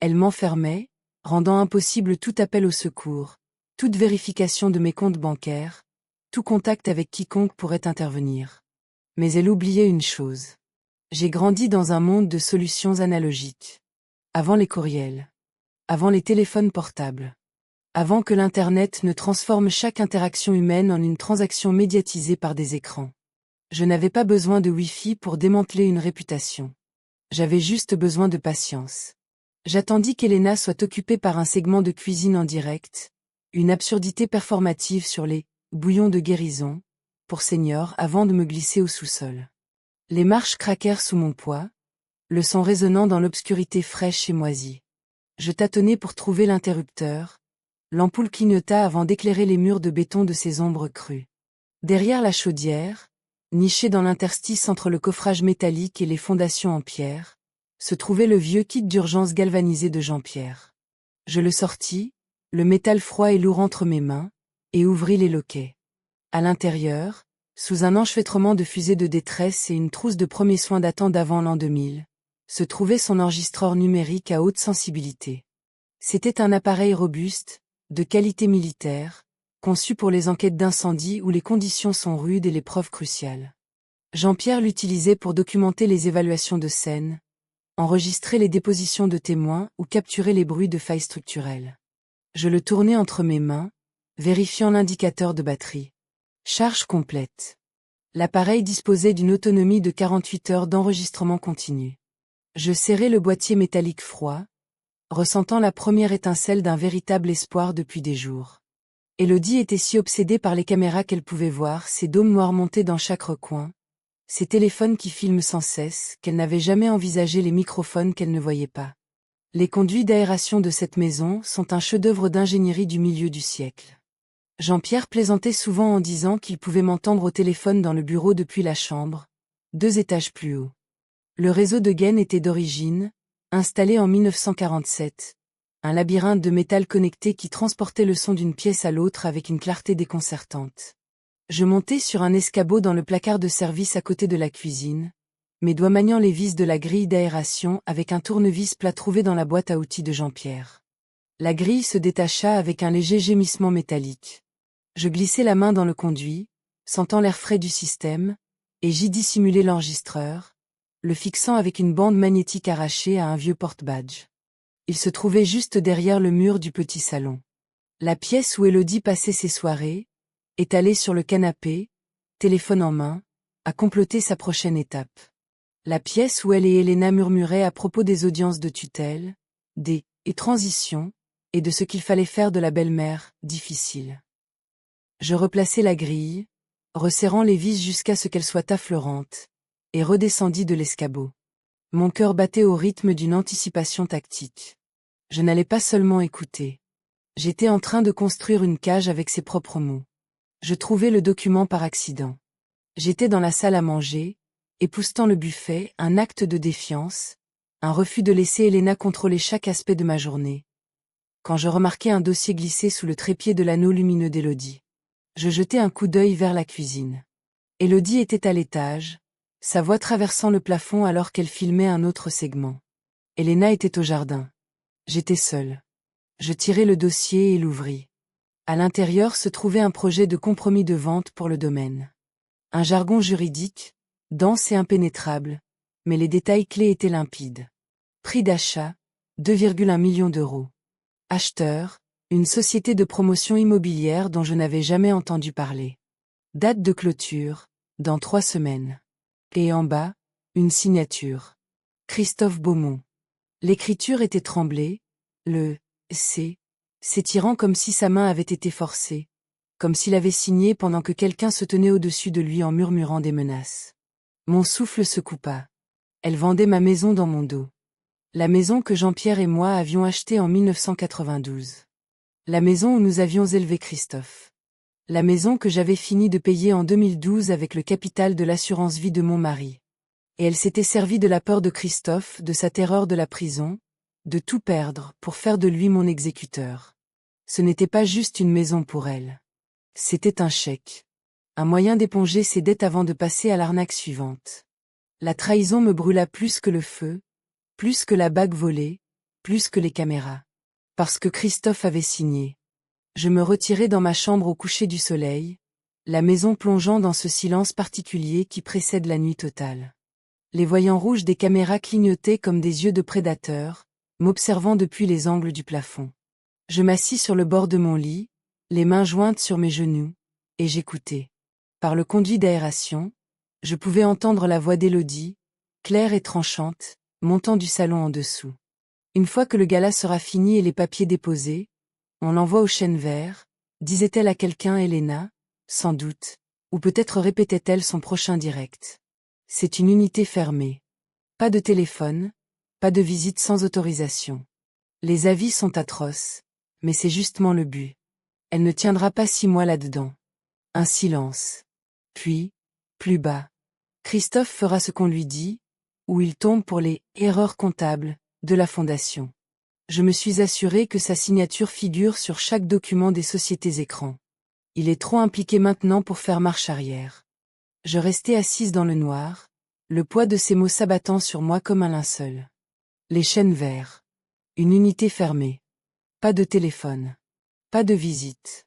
Elle m'enfermait, rendant impossible tout appel au secours, toute vérification de mes comptes bancaires, tout contact avec quiconque pourrait intervenir. Mais elle oubliait une chose. J'ai grandi dans un monde de solutions analogiques. Avant les courriels. Avant les téléphones portables. Avant que l'Internet ne transforme chaque interaction humaine en une transaction médiatisée par des écrans. Je n'avais pas besoin de Wi-Fi pour démanteler une réputation. J'avais juste besoin de patience. J'attendis qu'Helena soit occupée par un segment de cuisine en direct, une absurdité performative sur les bouillons de guérison, pour seniors avant de me glisser au sous-sol. Les marches craquèrent sous mon poids, le son résonnant dans l'obscurité fraîche et moisie. Je tâtonnai pour trouver l'interrupteur. L'ampoule clignota avant d'éclairer les murs de béton de ses ombres crues. Derrière la chaudière, niché dans l'interstice entre le coffrage métallique et les fondations en pierre, se trouvait le vieux kit d'urgence galvanisé de Jean-Pierre. Je le sortis, le métal froid et lourd entre mes mains, et ouvris les loquets. À l'intérieur, sous un enchevêtrement de fusées de détresse et une trousse de premiers soins datant d'avant l'an 2000, se trouvait son enregistreur numérique à haute sensibilité. C'était un appareil robuste, de qualité militaire, conçu pour les enquêtes d'incendie où les conditions sont rudes et les preuves cruciales. Jean-Pierre l'utilisait pour documenter les évaluations de scène, enregistrer les dépositions de témoins ou capturer les bruits de failles structurelles. Je le tournai entre mes mains, vérifiant l'indicateur de batterie. Charge complète. L'appareil disposait d'une autonomie de 48 heures d'enregistrement continu. Je serrai le boîtier métallique froid, ressentant la première étincelle d'un véritable espoir depuis des jours. Élodie était si obsédée par les caméras qu'elle pouvait voir ces dômes noirs montés dans chaque recoin, ces téléphones qui filment sans cesse, qu'elle n'avait jamais envisagé les microphones qu'elle ne voyait pas. Les conduits d'aération de cette maison sont un chef-d'œuvre d'ingénierie du milieu du siècle. Jean-Pierre plaisantait souvent en disant qu'il pouvait m'entendre au téléphone dans le bureau depuis la chambre, 2 étages plus haut. Le réseau de gaines était d'origine, installé en 1947, un labyrinthe de métal connecté qui transportait le son d'une pièce à l'autre avec une clarté déconcertante. Je montai sur un escabeau dans le placard de service à côté de la cuisine, mes doigts maniant les vis de la grille d'aération avec un tournevis plat trouvé dans la boîte à outils de Jean-Pierre. La grille se détacha avec un léger gémissement métallique. Je glissai la main dans le conduit, sentant l'air frais du système, et j'y dissimulai l'enregistreur, le fixant avec une bande magnétique arrachée à un vieux porte-badge. Il se trouvait juste derrière le mur du petit salon. La pièce où Élodie passait ses soirées, étalée sur le canapé, téléphone en main, à comploter sa prochaine étape. La pièce où elle et Elena murmuraient à propos des audiences de tutelle, et transitions, et de ce qu'il fallait faire de la belle-mère, difficile. Je replaçai la grille, resserrant les vis jusqu'à ce qu'elle soit affleurante, et redescendis de l'escabeau. Mon cœur battait au rythme d'une anticipation tactique. Je n'allais pas seulement écouter. J'étais en train de construire une cage avec ses propres mots. Je trouvai le document par accident. J'étais dans la salle à manger, époussetant le buffet, un acte de défiance, un refus de laisser Elena contrôler chaque aspect de ma journée. Quand je remarquai un dossier glissé sous le trépied de l'anneau lumineux d'Élodie. Je jetai un coup d'œil vers la cuisine. Élodie était à l'étage, sa voix traversant le plafond alors qu'elle filmait un autre segment. Elena était au jardin. J'étais seule. Je tirai le dossier et l'ouvris. À l'intérieur se trouvait un projet de compromis de vente pour le domaine. Un jargon juridique, dense et impénétrable, mais les détails clés étaient limpides. Prix d'achat, 2,1 millions d'euros. Acheteur, une société de promotion immobilière dont je n'avais jamais entendu parler. Date de clôture, dans 3 semaines. Et en bas, une signature. Christophe Beaumont. L'écriture était tremblée, le « C » s'étirant comme si sa main avait été forcée, comme s'il avait signé pendant que quelqu'un se tenait au-dessus de lui en murmurant des menaces. Mon souffle se coupa. Elle vendait ma maison dans mon dos. La maison que Jean-Pierre et moi avions achetée en 1992. La maison où nous avions élevé Christophe. La maison que j'avais fini de payer en 2012 avec le capital de l'assurance vie de mon mari. Et elle s'était servie de la peur de Christophe, de sa terreur de la prison, de tout perdre pour faire de lui mon exécuteur. Ce n'était pas juste une maison pour elle. C'était un chèque. Un moyen d'éponger ses dettes avant de passer à l'arnaque suivante. La trahison me brûla plus que le feu, plus que la bague volée, plus que les caméras. Parce que Christophe avait signé. Je me retirai dans ma chambre au coucher du soleil, la maison plongeant dans ce silence particulier qui précède la nuit totale. Les voyants rouges des caméras clignotaient comme des yeux de prédateurs, m'observant depuis les angles du plafond. Je m'assis sur le bord de mon lit, les mains jointes sur mes genoux, et j'écoutais. Par le conduit d'aération, je pouvais entendre la voix d'Élodie, claire et tranchante, montant du salon en dessous. Une fois que le gala sera fini et les papiers déposés, on l'envoie au chêne vert, disait-elle à quelqu'un Elena, sans doute, ou peut-être répétait-elle son prochain direct. C'est une unité fermée. Pas de téléphone, pas de visite sans autorisation. Les avis sont atroces, mais c'est justement le but. Elle ne tiendra pas 6 mois là-dedans. Un silence. Puis, plus bas. Christophe fera ce qu'on lui dit, ou il tombe pour les « erreurs comptables » de la fondation. Je me suis assuré que sa signature figure sur chaque document des sociétés écrans. Il est trop impliqué maintenant pour faire marche arrière. Je restais assise dans le noir, le poids de ces mots s'abattant sur moi comme un linceul. Les chênes verts. Une unité fermée. Pas de téléphone. Pas de visite.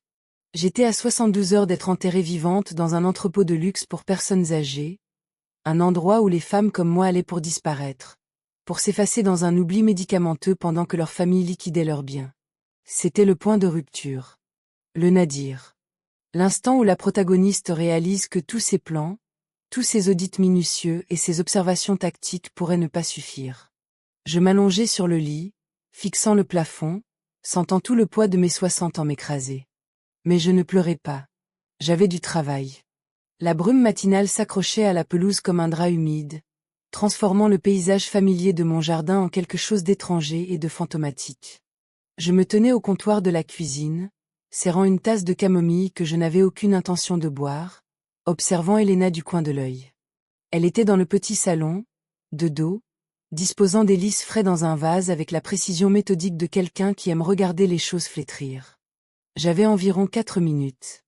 J'étais à 72 heures d'être enterrée vivante dans un entrepôt de luxe pour personnes âgées, un endroit où les femmes comme moi allaient pour disparaître, pour s'effacer dans un oubli médicamenteux pendant que leur famille liquidait leurs biens. C'était le point de rupture. Le nadir. L'instant où la protagoniste réalise que tous ses plans, tous ses audits minutieux et ses observations tactiques pourraient ne pas suffire. Je m'allongeai sur le lit, fixant le plafond, sentant tout le poids de mes 60 ans m'écraser. Mais je ne pleurais pas. J'avais du travail. La brume matinale s'accrochait à la pelouse comme un drap humide, transformant le paysage familier de mon jardin en quelque chose d'étranger et de fantomatique. Je me tenais au comptoir de la cuisine, serrant une tasse de camomille que je n'avais aucune intention de boire, observant Elena du coin de l'œil. Elle était dans le petit salon, de dos, disposant des lys frais dans un vase avec la précision méthodique de quelqu'un qui aime regarder les choses flétrir. J'avais environ 4 minutes.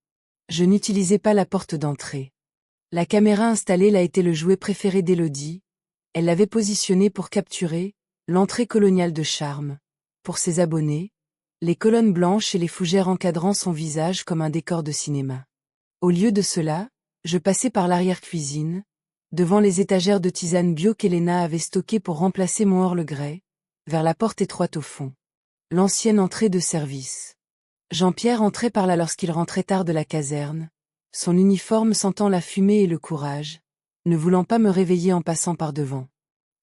Je n'utilisais pas la porte d'entrée. La caméra installée là était le jouet préféré d'Élodie. Elle l'avait positionnée pour capturer l'entrée coloniale de charme. Pour ses abonnés, les colonnes blanches et les fougères encadrant son visage comme un décor de cinéma. Au lieu de cela, je passais par l'arrière-cuisine, devant les étagères de tisane bio qu'Elena avait stockées pour remplacer mon Earl Grey, vers la porte étroite au fond. L'ancienne entrée de service. Jean-Pierre entrait par là lorsqu'il rentrait tard de la caserne, son uniforme sentant la fumée et le courage, ne voulant pas me réveiller en passant par devant.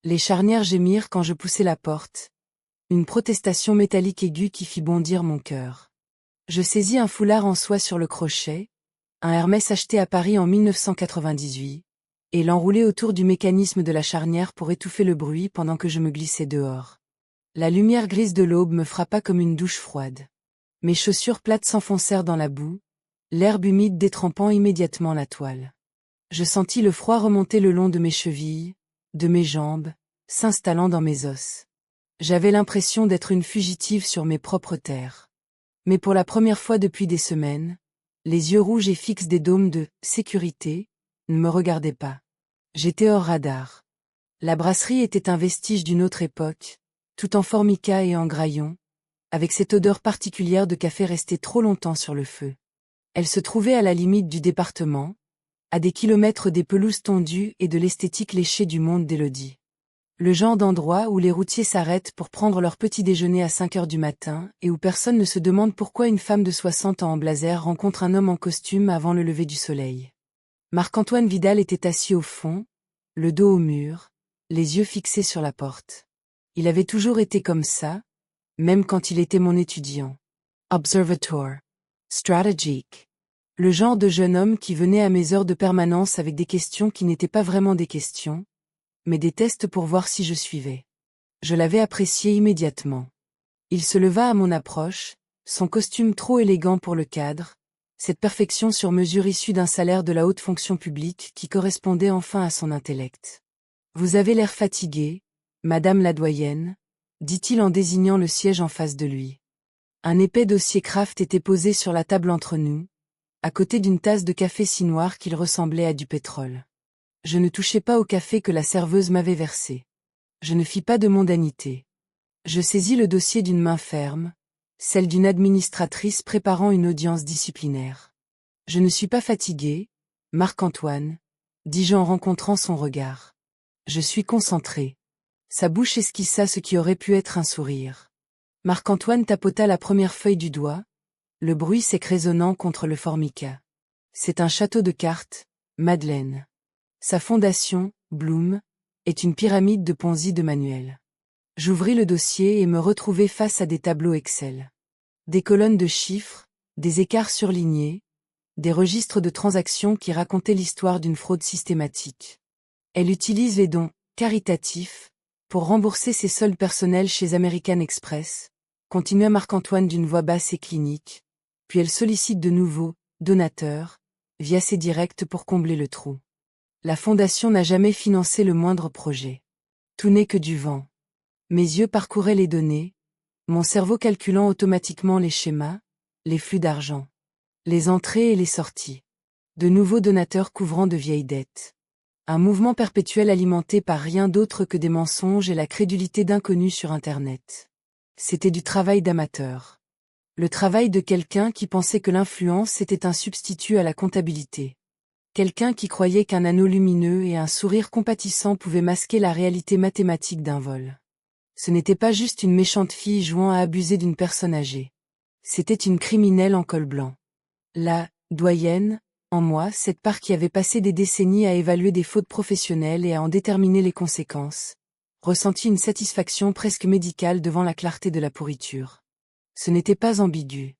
Les charnières gémirent quand je poussai la porte, une protestation métallique aiguë qui fit bondir mon cœur. Je saisis un foulard en soie sur le crochet, un Hermès acheté à Paris en 1998, et l'enroulai autour du mécanisme de la charnière pour étouffer le bruit pendant que je me glissais dehors. La lumière grise de l'aube me frappa comme une douche froide. Mes chaussures plates s'enfoncèrent dans la boue, l'herbe humide détrempant immédiatement la toile. Je sentis le froid remonter le long de mes chevilles, de mes jambes, s'installant dans mes os. J'avais l'impression d'être une fugitive sur mes propres terres. Mais pour la première fois depuis des semaines, les yeux rouges et fixes des dômes de « sécurité » ne me regardaient pas. J'étais hors radar. La brasserie était un vestige d'une autre époque, tout en formica et en graillon, avec cette odeur particulière de café restée trop longtemps sur le feu. Elle se trouvait à la limite du département, à des kilomètres des pelouses tondues et de l'esthétique léchée du monde d'Élodie. Le genre d'endroit où les routiers s'arrêtent pour prendre leur petit déjeuner à 5 heures du matin et où personne ne se demande pourquoi une femme de 60 ans en blazer rencontre un homme en costume avant le lever du soleil. Marc-Antoine Vidal était assis au fond, le dos au mur, les yeux fixés sur la porte. Il avait toujours été comme ça, même quand il était mon étudiant. Observator. Strategique. Le genre de jeune homme qui venait à mes heures de permanence avec des questions qui n'étaient pas vraiment des questions, mais des tests pour voir si je suivais. Je l'avais apprécié immédiatement. Il se leva à mon approche, son costume trop élégant pour le cadre, cette perfection sur mesure issue d'un salaire de la haute fonction publique qui correspondait enfin à son intellect. « Vous avez l'air fatiguée, madame la doyenne », dit-il en désignant le siège en face de lui. Un épais dossier Kraft était posé sur la table entre nous, à côté d'une tasse de café si noire qu'il ressemblait à du pétrole. Je ne touchais pas au café que la serveuse m'avait versé. Je ne fis pas de mondanité. Je saisis le dossier d'une main ferme, celle d'une administratrice préparant une audience disciplinaire. Je ne suis pas fatigué, Marc-Antoine, dis-je en rencontrant son regard. Je suis concentré. Sa bouche esquissa ce qui aurait pu être un sourire. Marc-Antoine tapota la première feuille du doigt, le bruit sec résonnant contre le formica. C'est un château de cartes, Madeleine. Sa fondation, Bloom, est une pyramide de Ponzi de manuel. J'ouvris le dossier et me retrouvai face à des tableaux Excel. Des colonnes de chiffres, des écarts surlignés, des registres de transactions qui racontaient l'histoire d'une fraude systématique. Elle utilise les dons caritatifs pour rembourser ses soldes personnels chez American Express, continua Marc-Antoine d'une voix basse et clinique, puis elle sollicite de nouveaux donateurs via ses directs pour combler le trou. La fondation n'a jamais financé le moindre projet. Tout n'est que du vent. Mes yeux parcouraient les données, mon cerveau calculant automatiquement les schémas, les flux d'argent, les entrées et les sorties. De nouveaux donateurs couvrant de vieilles dettes. Un mouvement perpétuel alimenté par rien d'autre que des mensonges et la crédulité d'inconnus sur Internet. C'était du travail d'amateur. Le travail de quelqu'un qui pensait que l'influence était un substitut à la comptabilité. Quelqu'un qui croyait qu'un anneau lumineux et un sourire compatissant pouvaient masquer la réalité mathématique d'un vol. Ce n'était pas juste une méchante fille jouant à abuser d'une personne âgée. C'était une criminelle en col blanc. La doyenne, en moi, cette part qui avait passé des décennies à évaluer des fautes professionnelles et à en déterminer les conséquences, ressentit une satisfaction presque médicale devant la clarté de la pourriture. Ce n'était pas ambigu.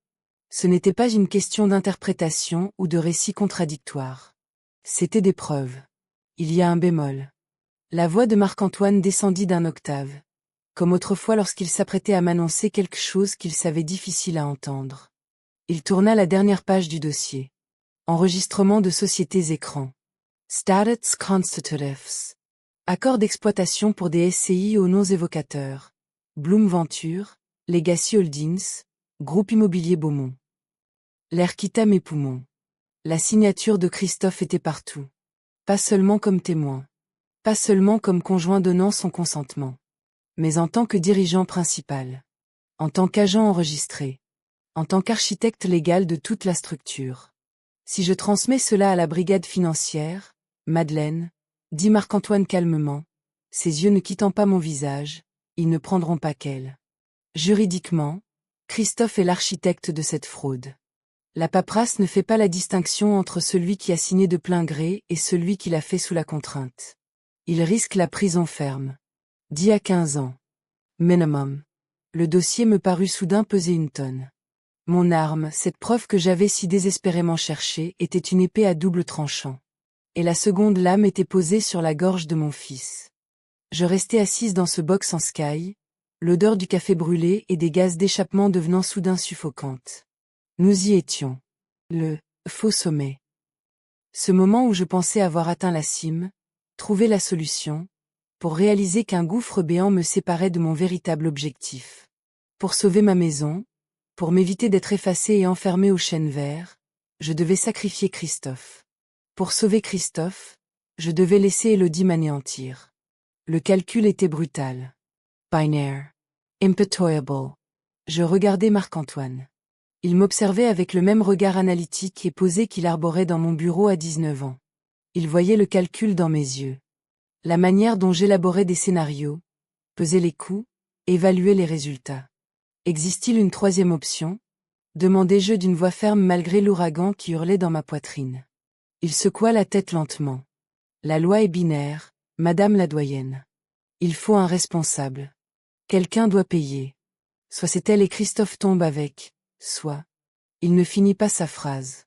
Ce n'était pas une question d'interprétation ou de récit contradictoire. C'était des preuves. Il y a un bémol. La voix de Marc-Antoine descendit d'un octave, comme autrefois lorsqu'il s'apprêtait à m'annoncer quelque chose qu'il savait difficile à entendre. Il tourna la dernière page du dossier. Enregistrement de sociétés écran. Status Constitutives. Accord d'exploitation pour des SCI aux noms évocateurs. Bloom Venture, Legacy Holdings, Groupe Immobilier Beaumont. L'air quitta mes poumons. La signature de Christophe était partout. Pas seulement comme témoin. Pas seulement comme conjoint donnant son consentement. Mais en tant que dirigeant principal. En tant qu'agent enregistré. En tant qu'architecte légal de toute la structure. Si je transmets cela à la brigade financière, Madeleine, dit Marc-Antoine calmement, ses yeux ne quittant pas mon visage, ils ne prendront pas qu'elle. Juridiquement, Christophe est l'architecte de cette fraude. La paperasse ne fait pas la distinction entre celui qui a signé de plein gré et celui qui l'a fait sous la contrainte. Il risque la prison ferme. 10 à 15 ans. Minimum. Le dossier me parut soudain peser une tonne. Mon arme, cette preuve que j'avais si désespérément cherchée, était une épée à double tranchant. Et la seconde lame était posée sur la gorge de mon fils. Je restais assise dans ce box en sky, l'odeur du café brûlé et des gaz d'échappement devenant soudain suffocante. Nous y étions. Le faux sommet. Ce moment où je pensais avoir atteint la cime, trouvé la solution, pour réaliser qu'un gouffre béant me séparait de mon véritable objectif. Pour sauver ma maison, pour m'éviter d'être effacé et enfermé au chêne vert, je devais sacrifier Christophe. Pour sauver Christophe, je devais laisser Élodie m'anéantir. Le calcul était brutal. Binaire. Impitoyable. Je regardais Marc-Antoine. Il m'observait avec le même regard analytique et posé qu'il arborait dans mon bureau à 19 ans. Il voyait le calcul dans mes yeux. La manière dont j'élaborais des scénarios, pesais les coûts, évaluais les résultats. Existe-t-il une troisième option ? Demandai-je d'une voix ferme malgré l'ouragan qui hurlait dans ma poitrine. Il secoua la tête lentement. La loi est binaire, madame la doyenne. Il faut un responsable. Quelqu'un doit payer. Soit c'est elle et Christophe tombe avec, soit. Il ne finit pas sa phrase.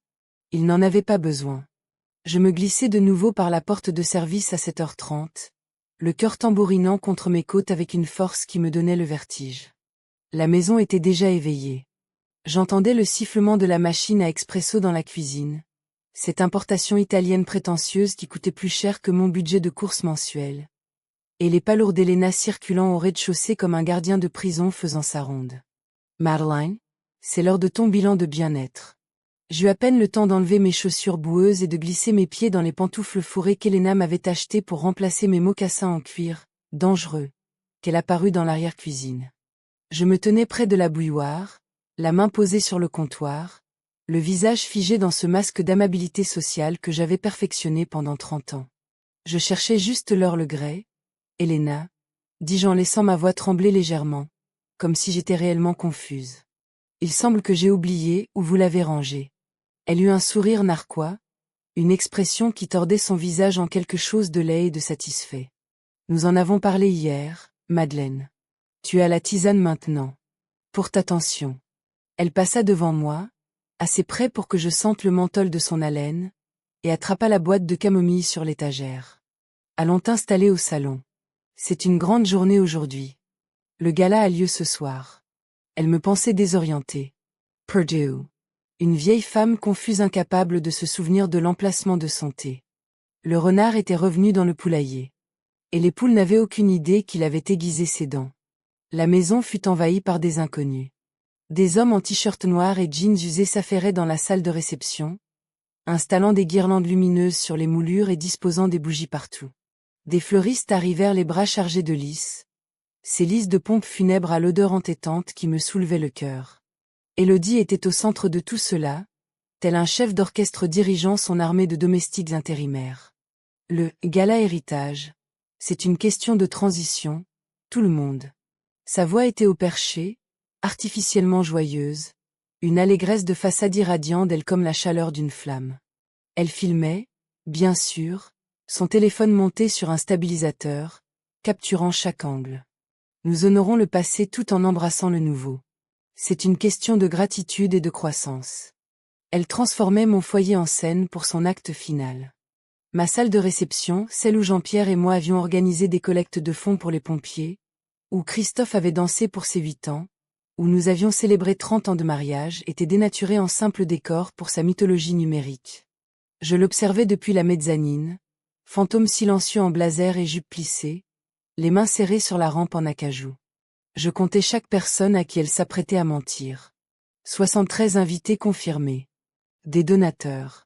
Il n'en avait pas besoin. Je me glissai de nouveau par la porte de service à 7h30, le cœur tambourinant contre mes côtes avec une force qui me donnait le vertige. La maison était déjà éveillée. J'entendais le sifflement de la machine à expresso dans la cuisine, cette importation italienne prétentieuse qui coûtait plus cher que mon budget de courses mensuel, et les palourdes d'Elena circulant au rez-de-chaussée comme un gardien de prison faisant sa ronde. Madeline, c'est l'heure de ton bilan de bien-être. J'eus à peine le temps d'enlever mes chaussures boueuses et de glisser mes pieds dans les pantoufles fourrées qu'Elena m'avait achetées pour remplacer mes mocassins en cuir, dangereux, qu'elle apparut dans l'arrière-cuisine. Je me tenais près de la bouilloire, la main posée sur le comptoir, le visage figé dans ce masque d'amabilité sociale que j'avais perfectionné pendant 30 ans. Je cherchais juste l'heure le grès. Elena, dis-je en laissant ma voix trembler légèrement, comme si j'étais réellement confuse. Il semble que j'ai oublié où vous l'avez rangé. Elle eut un sourire narquois, une expression qui tordait son visage en quelque chose de laid et de satisfait. Nous en avons parlé hier, Madeleine. Tu as la tisane maintenant. Pour ta tension. Elle passa devant moi, assez près pour que je sente le menthol de son haleine, et attrapa la boîte de camomille sur l'étagère. Allons t'installer au salon. C'est une grande journée aujourd'hui. Le gala a lieu ce soir. Elle me pensait désorientée. Purdue. Une vieille femme confuse incapable de se souvenir de l'emplacement de son thé. Le renard était revenu dans le poulailler. Et les poules n'avaient aucune idée qu'il avait aiguisé ses dents. La maison fut envahie par des inconnus. Des hommes en t-shirt noir et jeans usés s'affairaient dans la salle de réception, installant des guirlandes lumineuses sur les moulures et disposant des bougies partout. Des fleuristes arrivèrent les bras chargés de lys, ces lys de pompes funèbres à l'odeur entêtante qui me soulevaient le cœur. Élodie était au centre de tout cela, tel un chef d'orchestre dirigeant son armée de domestiques intérimaires. Le gala héritage, c'est une question de transition, tout le monde. Sa voix était au perché, artificiellement joyeuse, une allégresse de façade irradiant d'elle comme la chaleur d'une flamme. Elle filmait, bien sûr, son téléphone monté sur un stabilisateur, capturant chaque angle. Nous honorons le passé tout en embrassant le nouveau. C'est une question de gratitude et de croissance. Elle transformait mon foyer en scène pour son acte final. Ma salle de réception, celle où Jean-Pierre et moi avions organisé des collectes de fonds pour les pompiers, où Christophe avait dansé pour ses 8 ans, où nous avions célébré 30 ans de mariage, était dénaturée en simple décor pour sa mythologie numérique. Je l'observais depuis la mezzanine, fantôme silencieux en blazer et jupe plissée, les mains serrées sur la rampe en acajou. Je comptais chaque personne à qui elle s'apprêtait à mentir. 73 invités confirmés. Des donateurs.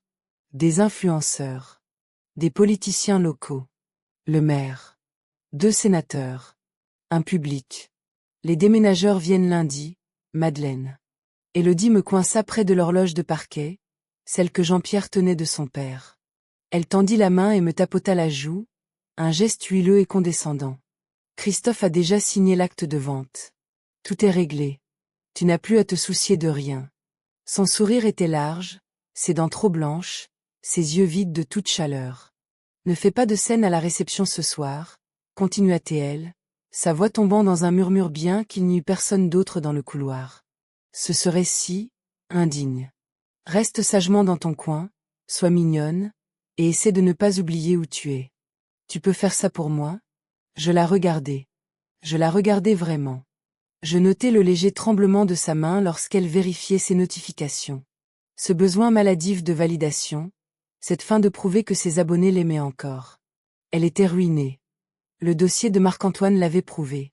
Des influenceurs. Des politiciens locaux. Le maire. 2 sénateurs. Un public. Les déménageurs viennent lundi, Madeleine. Élodie me coinça près de l'horloge de parquet, celle que Jean-Pierre tenait de son père. Elle tendit la main et me tapota la joue, un geste huileux et condescendant. Christophe a déjà signé l'acte de vente. Tout est réglé. Tu n'as plus à te soucier de rien. Son sourire était large, ses dents trop blanches, ses yeux vides de toute chaleur. Ne fais pas de scène à la réception ce soir, continua-t-elle, sa voix tombant dans un murmure bien qu'il n'y eût personne d'autre dans le couloir. Ce serait si indigne. Reste sagement dans ton coin, sois mignonne, et essaie de ne pas oublier où tu es. Tu peux faire ça pour moi? Je la regardais. Je la regardais vraiment. Je notais le léger tremblement de sa main lorsqu'elle vérifiait ses notifications. Ce besoin maladif de validation, cette fin de prouver que ses abonnés l'aimaient encore. Elle était ruinée. Le dossier de Marc-Antoine l'avait prouvé.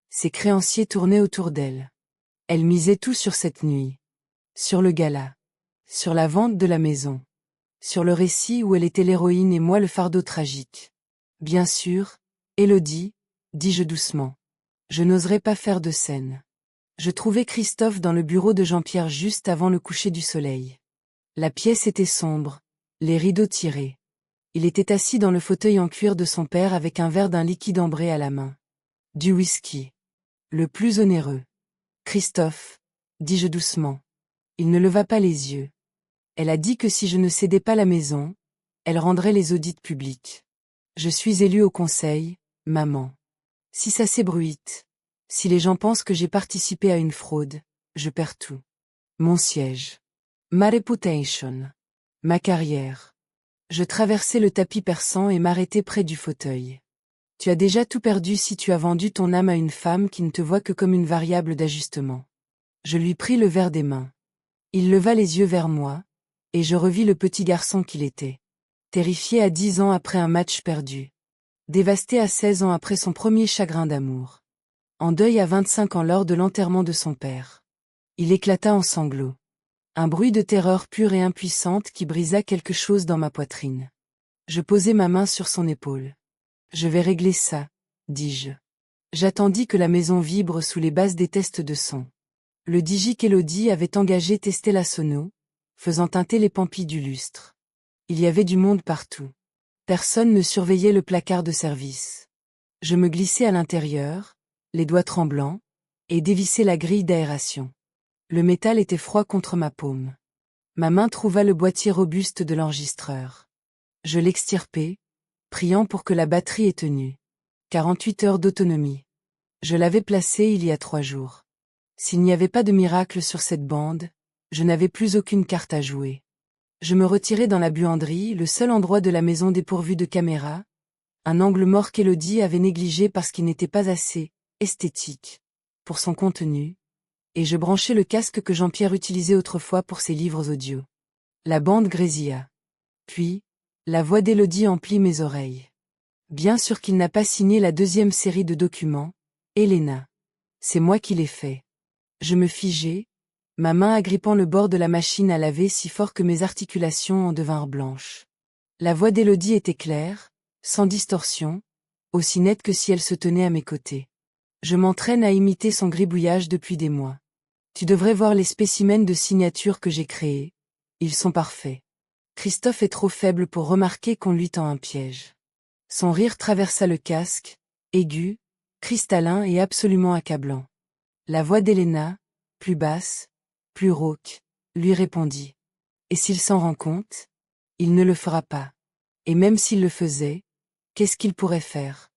Ses créanciers tournaient autour d'elle. Elle misait tout sur cette nuit. Sur le gala. Sur la vente de la maison. Sur le récit où elle était l'héroïne et moi le fardeau tragique. Bien sûr, Élodie, dis-je doucement. Je n'oserais pas faire de scène. Je trouvai Christophe dans le bureau de Jean-Pierre juste avant le coucher du soleil. La pièce était sombre, les rideaux tirés. Il était assis dans le fauteuil en cuir de son père avec un verre d'un liquide ambré à la main. Du whisky. Le plus onéreux. Christophe, dis-je doucement. Il ne leva pas les yeux. Elle a dit que si je ne cédais pas la maison, elle rendrait les audits publics. Je suis élue au conseil, maman. Si ça s'ébruite, si les gens pensent que j'ai participé à une fraude, je perds tout. Mon siège. Ma reputation. Ma carrière. Je traversai le tapis perçant et m'arrêtai près du fauteuil. Tu as déjà tout perdu si tu as vendu ton âme à une femme qui ne te voit que comme une variable d'ajustement. Je lui pris le verre des mains. Il leva les yeux vers moi, et je revis le petit garçon qu'il était. Terrifié à 10 ans après un match perdu. Dévasté à 16 ans après son premier chagrin d'amour. En deuil à 25 ans lors de l'enterrement de son père. Il éclata en sanglots. Un bruit de terreur pure et impuissante qui brisa quelque chose dans ma poitrine. Je posai ma main sur son épaule. Je vais régler ça, dis-je. J'attendis que la maison vibre sous les basses des tests de son. Le DJ qu'Élodie avait engagé testait la sono, faisant teinter les pampilles du lustre. Il y avait du monde partout. Personne ne surveillait le placard de service. Je me glissai à l'intérieur, les doigts tremblants, et dévissai la grille d'aération. Le métal était froid contre ma paume. Ma main trouva le boîtier robuste de l'enregistreur. Je l'extirpai, priant pour que la batterie ait tenu. 48 heures d'autonomie. Je l'avais placé il y a 3 jours. S'il n'y avait pas de miracle sur cette bande, je n'avais plus aucune carte à jouer. Je me retirai dans la buanderie, le seul endroit de la maison dépourvu de caméra, un angle mort qu'Élodie avait négligé parce qu'il n'était pas assez esthétique pour son contenu, et je branchai le casque que Jean-Pierre utilisait autrefois pour ses livres audio. La bande grésilla. Puis, la voix d'Élodie emplit mes oreilles. Bien sûr qu'il n'a pas signé la 2e série de documents, Elena. C'est moi qui l'ai fait. Je me figeai, ma main agrippant le bord de la machine à laver si fort que mes articulations en devinrent blanches. La voix d'Élodie était claire, sans distorsion, aussi nette que si elle se tenait à mes côtés. Je m'entraîne à imiter son gribouillage depuis des mois. Tu devrais voir les spécimens de signature que j'ai créés. Ils sont parfaits. Christophe est trop faible pour remarquer qu'on lui tend un piège. Son rire traversa le casque, aigu, cristallin et absolument accablant. La voix d'Elena, plus basse, plus rauque, lui répondit. Et s'il s'en rend compte? Il ne le fera pas. Et même s'il le faisait, qu'est-ce qu'il pourrait faire?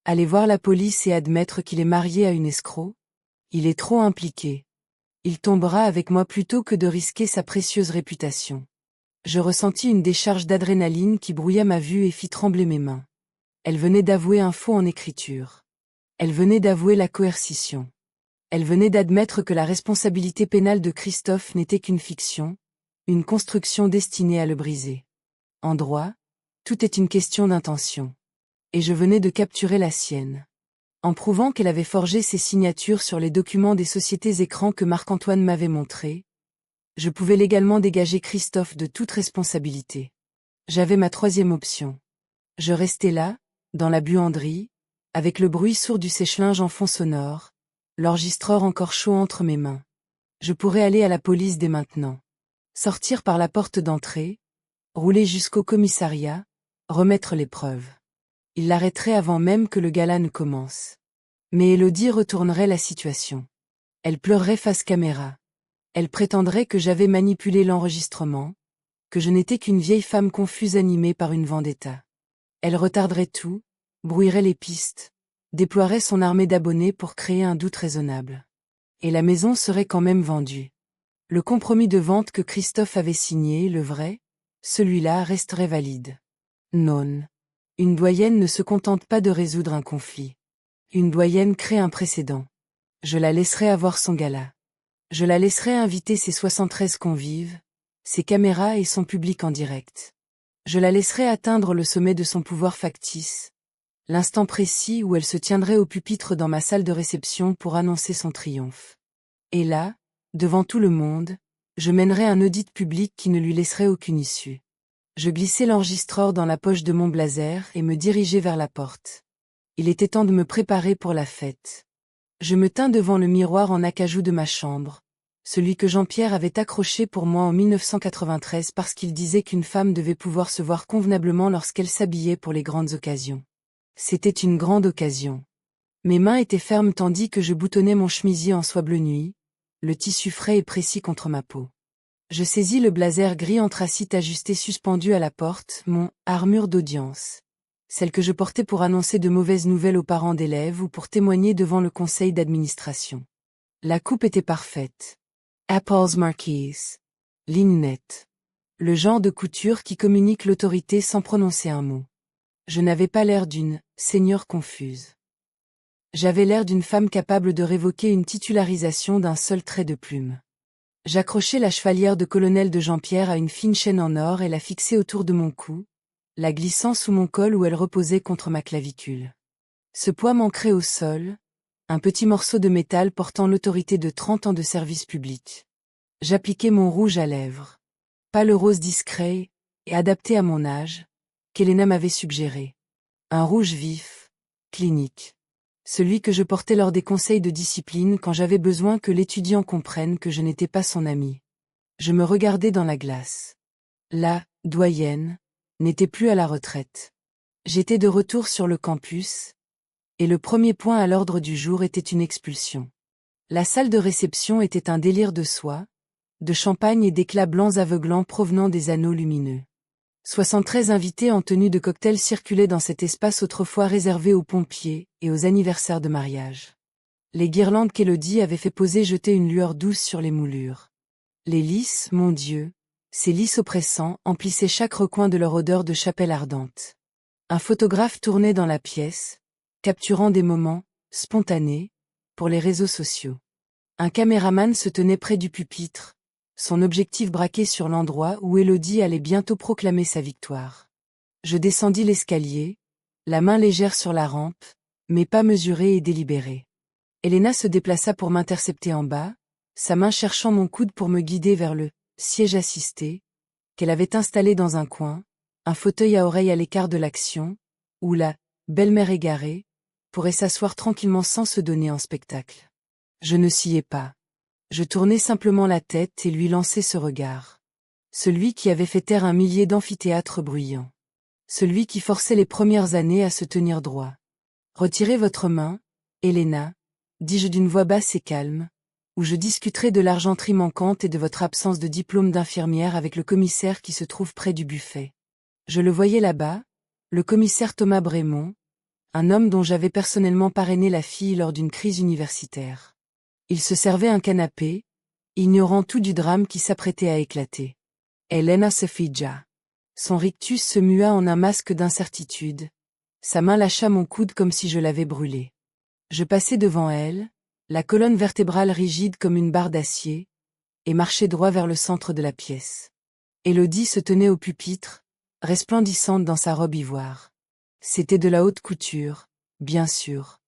Aller voir la police et admettre qu'il est marié à une escroc? Il est trop impliqué. Il tombera avec moi plutôt que de risquer sa précieuse réputation. Je ressentis une décharge d'adrénaline qui brouilla ma vue et fit trembler mes mains. Elle venait d'avouer un faux en écriture. Elle venait d'avouer la coercition. Elle venait d'admettre que la responsabilité pénale de Christophe n'était qu'une fiction, une construction destinée à le briser. En droit, tout est une question d'intention. Et je venais de capturer la sienne. En prouvant qu'elle avait forgé ses signatures sur les documents des sociétés écrans que Marc-Antoine m'avait montrés, je pouvais légalement dégager Christophe de toute responsabilité. J'avais ma 3e option. Je restais là, dans la buanderie, avec le bruit sourd du sèche-linge en fond sonore, l'enregistreur encore chaud entre mes mains. Je pourrais aller à la police dès maintenant. Sortir par la porte d'entrée, rouler jusqu'au commissariat, remettre les preuves. Il l'arrêterait avant même que le gala ne commence. Mais Élodie retournerait la situation. Elle pleurerait face caméra. Elle prétendrait que j'avais manipulé l'enregistrement, que je n'étais qu'une vieille femme confuse animée par une vendetta. Elle retarderait tout, brouillerait les pistes, déploierait son armée d'abonnés pour créer un doute raisonnable. Et la maison serait quand même vendue. Le compromis de vente que Christophe avait signé, le vrai, celui-là resterait valide. Non. Une doyenne ne se contente pas de résoudre un conflit. Une doyenne crée un précédent. Je la laisserai avoir son gala. Je la laisserai inviter ses 73 convives, ses caméras et son public en direct. Je la laisserai atteindre le sommet de son pouvoir factice, l'instant précis où elle se tiendrait au pupitre dans ma salle de réception pour annoncer son triomphe. Et là, devant tout le monde, je mènerai un audit public qui ne lui laisserait aucune issue. Je glissai l'enregistreur dans la poche de mon blazer et me dirigeai vers la porte. Il était temps de me préparer pour la fête. Je me tins devant le miroir en acajou de ma chambre, celui que Jean-Pierre avait accroché pour moi en 1993 parce qu'il disait qu'une femme devait pouvoir se voir convenablement lorsqu'elle s'habillait pour les grandes occasions. C'était une grande occasion. Mes mains étaient fermes tandis que je boutonnais mon chemisier en soie bleu nuit, le tissu frais et précis contre ma peau. Je saisis le blazer gris anthracite ajusté suspendu à la porte, mon « armure d'audience », celle que je portais pour annoncer de mauvaises nouvelles aux parents d'élèves ou pour témoigner devant le conseil d'administration. La coupe était parfaite. Apple's Marquise. Ligne nette. Le genre de couture qui communique l'autorité sans prononcer un mot. Je n'avais pas l'air d'une « seigneur confuse ». J'avais l'air d'une femme capable de révoquer une titularisation d'un seul trait de plume. J'accrochai la chevalière de colonel de Jean-Pierre à une fine chaîne en or et la fixai autour de mon cou, la glissant sous mon col où elle reposait contre ma clavicule. Ce poids m'ancrait au sol, un petit morceau de métal portant l'autorité de 30 ans de service public. J'appliquai mon rouge à lèvres. Pas le rose discret, et adapté à mon âge, qu'Helena m'avait suggéré. Un rouge vif, clinique. Celui que je portais lors des conseils de discipline quand j'avais besoin que l'étudiant comprenne que je n'étais pas son ami. Je me regardais dans la glace. La doyenne n'était plus à la retraite. J'étais de retour sur le campus, et le premier point à l'ordre du jour était une expulsion. La salle de réception était un délire de soie, de champagne et d'éclats blancs aveuglants provenant des anneaux lumineux. 73 invités en tenue de cocktail circulaient dans cet espace autrefois réservé aux pompiers et aux anniversaires de mariage. Les guirlandes qu'Élodie avait fait poser jetaient une lueur douce sur les moulures. Les lys, mon Dieu, ces lys oppressants emplissaient chaque recoin de leur odeur de chapelle ardente. Un photographe tournait dans la pièce, capturant des moments, spontanés, pour les réseaux sociaux. Un caméraman se tenait près du pupitre, son objectif braqué sur l'endroit où Élodie allait bientôt proclamer sa victoire. Je descendis l'escalier, la main légère sur la rampe, mes pas mesurés et délibérés. Helena se déplaça pour m'intercepter en bas, sa main cherchant mon coude pour me guider vers le siège assisté, qu'elle avait installé dans un coin, un fauteuil à oreille à l'écart de l'action, où la belle-mère égarée pourrait s'asseoir tranquillement sans se donner en spectacle. Je ne sciais pas. Je tournai simplement la tête et lui lançai ce regard. Celui qui avait fait taire un millier d'amphithéâtres bruyants. Celui qui forçait les premières années à se tenir droit. Retirez votre main, Helena, dis-je d'une voix basse et calme, où je discuterai de l'argenterie manquante et de votre absence de diplôme d'infirmière avec le commissaire qui se trouve près du buffet. Je le voyais là-bas, le commissaire Thomas Brémond, un homme dont j'avais personnellement parrainé la fille lors d'une crise universitaire. Il se servait un canapé, ignorant tout du drame qui s'apprêtait à éclater. Helena se figea. Son rictus se mua en un masque d'incertitude. Sa main lâcha mon coude comme si je l'avais brûlé. Je passai devant elle, la colonne vertébrale rigide comme une barre d'acier, et marchai droit vers le centre de la pièce. Élodie se tenait au pupitre, resplendissante dans sa robe ivoire. C'était de la haute couture, bien sûr.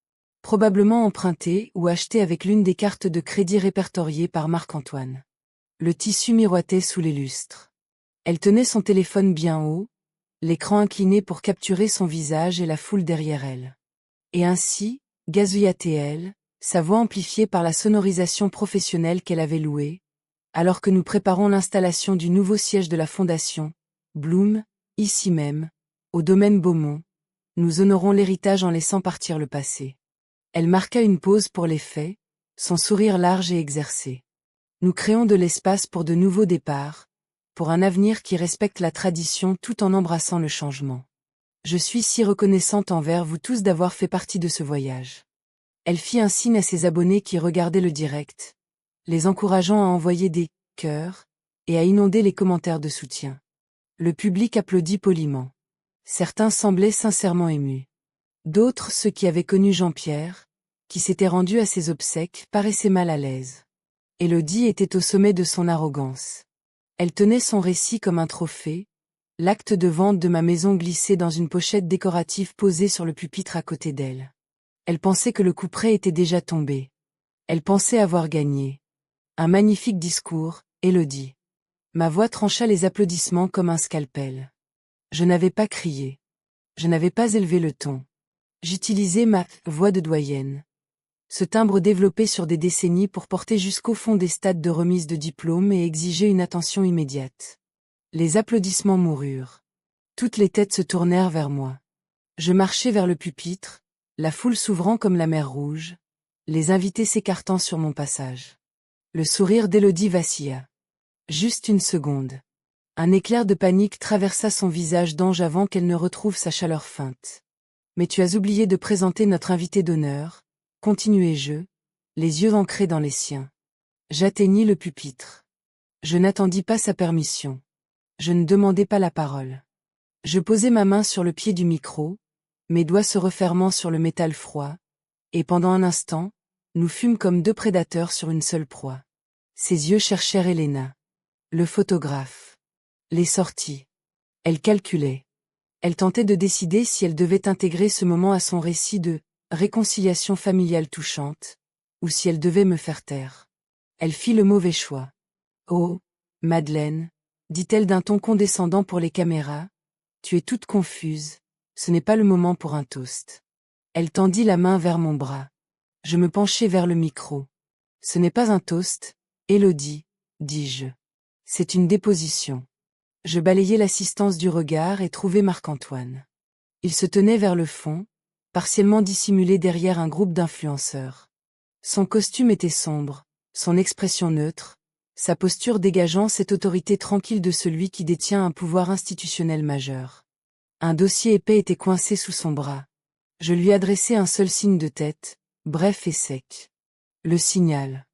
Probablement empruntée ou achetée avec l'une des cartes de crédit répertoriées par Marc-Antoine. Le tissu miroitait sous les lustres. Elle tenait son téléphone bien haut, l'écran incliné pour capturer son visage et la foule derrière elle. Et ainsi, gazouillatait-elle, sa voix amplifiée par la sonorisation professionnelle qu'elle avait louée, alors que nous préparons l'installation du nouveau siège de la Fondation, Bloom, ici même, au domaine Beaumont, nous honorons l'héritage en laissant partir le passé. Elle marqua une pause pour l'effet, son sourire large et exercé. Nous créons de l'espace pour de nouveaux départs, pour un avenir qui respecte la tradition tout en embrassant le changement. Je suis si reconnaissante envers vous tous d'avoir fait partie de ce voyage. Elle fit un signe à ses abonnés qui regardaient le direct, les encourageant à envoyer des cœurs et à inonder les commentaires de soutien. Le public applaudit poliment. Certains semblaient sincèrement émus. D'autres, ceux qui avaient connu Jean-Pierre, qui s'était rendu à ses obsèques, paraissaient mal à l'aise. Élodie était au sommet de son arrogance. Elle tenait son récit comme un trophée, l'acte de vente de ma maison glissé dans une pochette décorative posée sur le pupitre à côté d'elle. Elle pensait que le couperet était déjà tombé. Elle pensait avoir gagné. Un magnifique discours, Élodie. Ma voix trancha les applaudissements comme un scalpel. Je n'avais pas crié. Je n'avais pas élevé le ton. J'utilisais ma voix de doyenne. Ce timbre développé sur des décennies pour porter jusqu'au fond des stades de remise de diplôme et exiger une attention immédiate. Les applaudissements moururent. Toutes les têtes se tournèrent vers moi. Je marchais vers le pupitre, la foule s'ouvrant comme la mer Rouge, les invités s'écartant sur mon passage. Le sourire d'Élodie vacilla. Juste une seconde. Un éclair de panique traversa son visage d'ange avant qu'elle ne retrouve sa chaleur feinte. Mais tu as oublié de présenter notre invité d'honneur, continuai-je, les yeux ancrés dans les siens. J'atteignis le pupitre. Je n'attendis pas sa permission. Je ne demandai pas la parole. Je posai ma main sur le pied du micro, mes doigts se refermant sur le métal froid, et pendant un instant, nous fûmes comme deux prédateurs sur une seule proie. Ses yeux cherchèrent Elena. Le photographe. Les sorties. Elle calculait. Elle tentait de décider si elle devait intégrer ce moment à son récit de réconciliation familiale touchante, ou si elle devait me faire taire. Elle fit le mauvais choix. Oh, Madeleine, dit-elle d'un ton condescendant pour les caméras, tu es toute confuse, ce n'est pas le moment pour un toast. Elle tendit la main vers mon bras. Je me penchai vers le micro. Ce n'est pas un toast, Élodie, dis-je. C'est une déposition. Je balayai l'assistance du regard et trouvai Marc-Antoine. Il se tenait vers le fond, partiellement dissimulé derrière un groupe d'influenceurs. Son costume était sombre, son expression neutre, sa posture dégageant cette autorité tranquille de celui qui détient un pouvoir institutionnel majeur. Un dossier épais était coincé sous son bras. Je lui adressai un seul signe de tête, bref et sec. Le signal.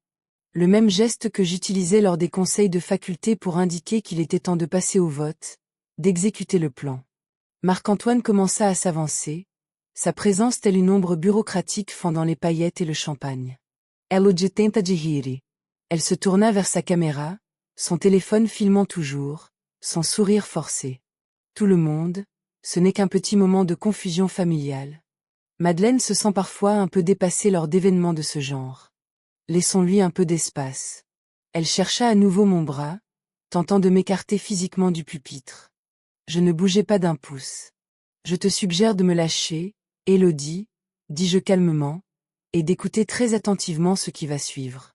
Le même geste que j'utilisais lors des conseils de faculté pour indiquer qu'il était temps de passer au vote, d'exécuter le plan. Marc-Antoine commença à s'avancer, sa présence telle une ombre bureaucratique fendant les paillettes et le champagne. Élodie tenta de rire. Elle se tourna vers sa caméra, son téléphone filmant toujours, son sourire forcé. Tout le monde, ce n'est qu'un petit moment de confusion familiale. Madeleine se sent parfois un peu dépassée lors d'événements de ce genre. Laissons-lui un peu d'espace. Elle chercha à nouveau mon bras, tentant de m'écarter physiquement du pupitre. Je ne bougeais pas d'un pouce. Je te suggère de me lâcher, Élodie, dis-je calmement, et d'écouter très attentivement ce qui va suivre.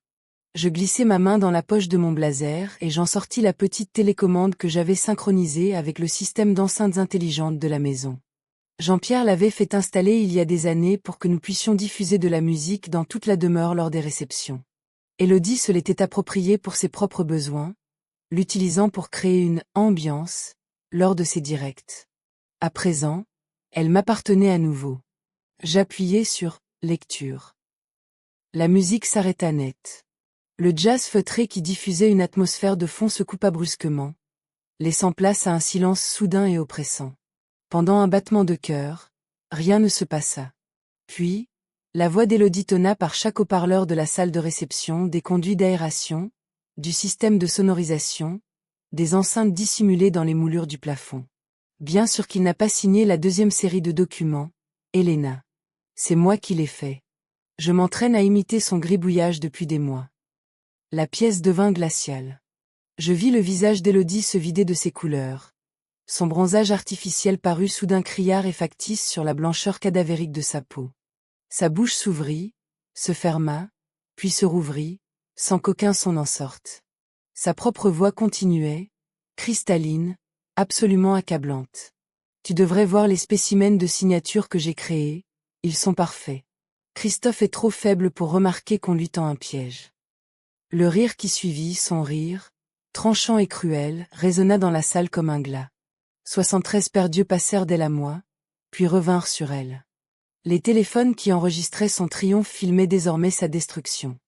Je glissai ma main dans la poche de mon blazer et j'en sortis la petite télécommande que j'avais synchronisée avec le système d'enceintes intelligentes de la maison. Jean-Pierre l'avait fait installer il y a des années pour que nous puissions diffuser de la musique dans toute la demeure lors des réceptions. Élodie se l'était appropriée pour ses propres besoins, l'utilisant pour créer une ambiance lors de ses directs. À présent, elle m'appartenait à nouveau. J'appuyai sur lecture. La musique s'arrêta net. Le jazz feutré qui diffusait une atmosphère de fond se coupa brusquement, laissant place à un silence soudain et oppressant. Pendant un battement de cœur, rien ne se passa. Puis, la voix d'Élodie tonna par chaque haut-parleur de la salle de réception, des conduits d'aération, du système de sonorisation, des enceintes dissimulées dans les moulures du plafond. Bien sûr qu'il n'a pas signé la deuxième série de documents, Elena. C'est moi qui l'ai fait. Je m'entraîne à imiter son gribouillage depuis des mois. La pièce devint glaciale. Je vis le visage d'Élodie se vider de ses couleurs. Son bronzage artificiel parut soudain criard et factice sur la blancheur cadavérique de sa peau. Sa bouche s'ouvrit, se ferma, puis se rouvrit, sans qu'aucun son n'en sorte. Sa propre voix continuait, cristalline, absolument accablante. Tu devrais voir les spécimens de signature que j'ai créés, ils sont parfaits. Christophe est trop faible pour remarquer qu'on lui tend un piège. Le rire qui suivit, son rire, tranchant et cruel, résonna dans la salle comme un glas. 73 perdus passèrent d'elle à moi, puis revinrent sur elle. Les téléphones qui enregistraient son triomphe filmaient désormais sa destruction.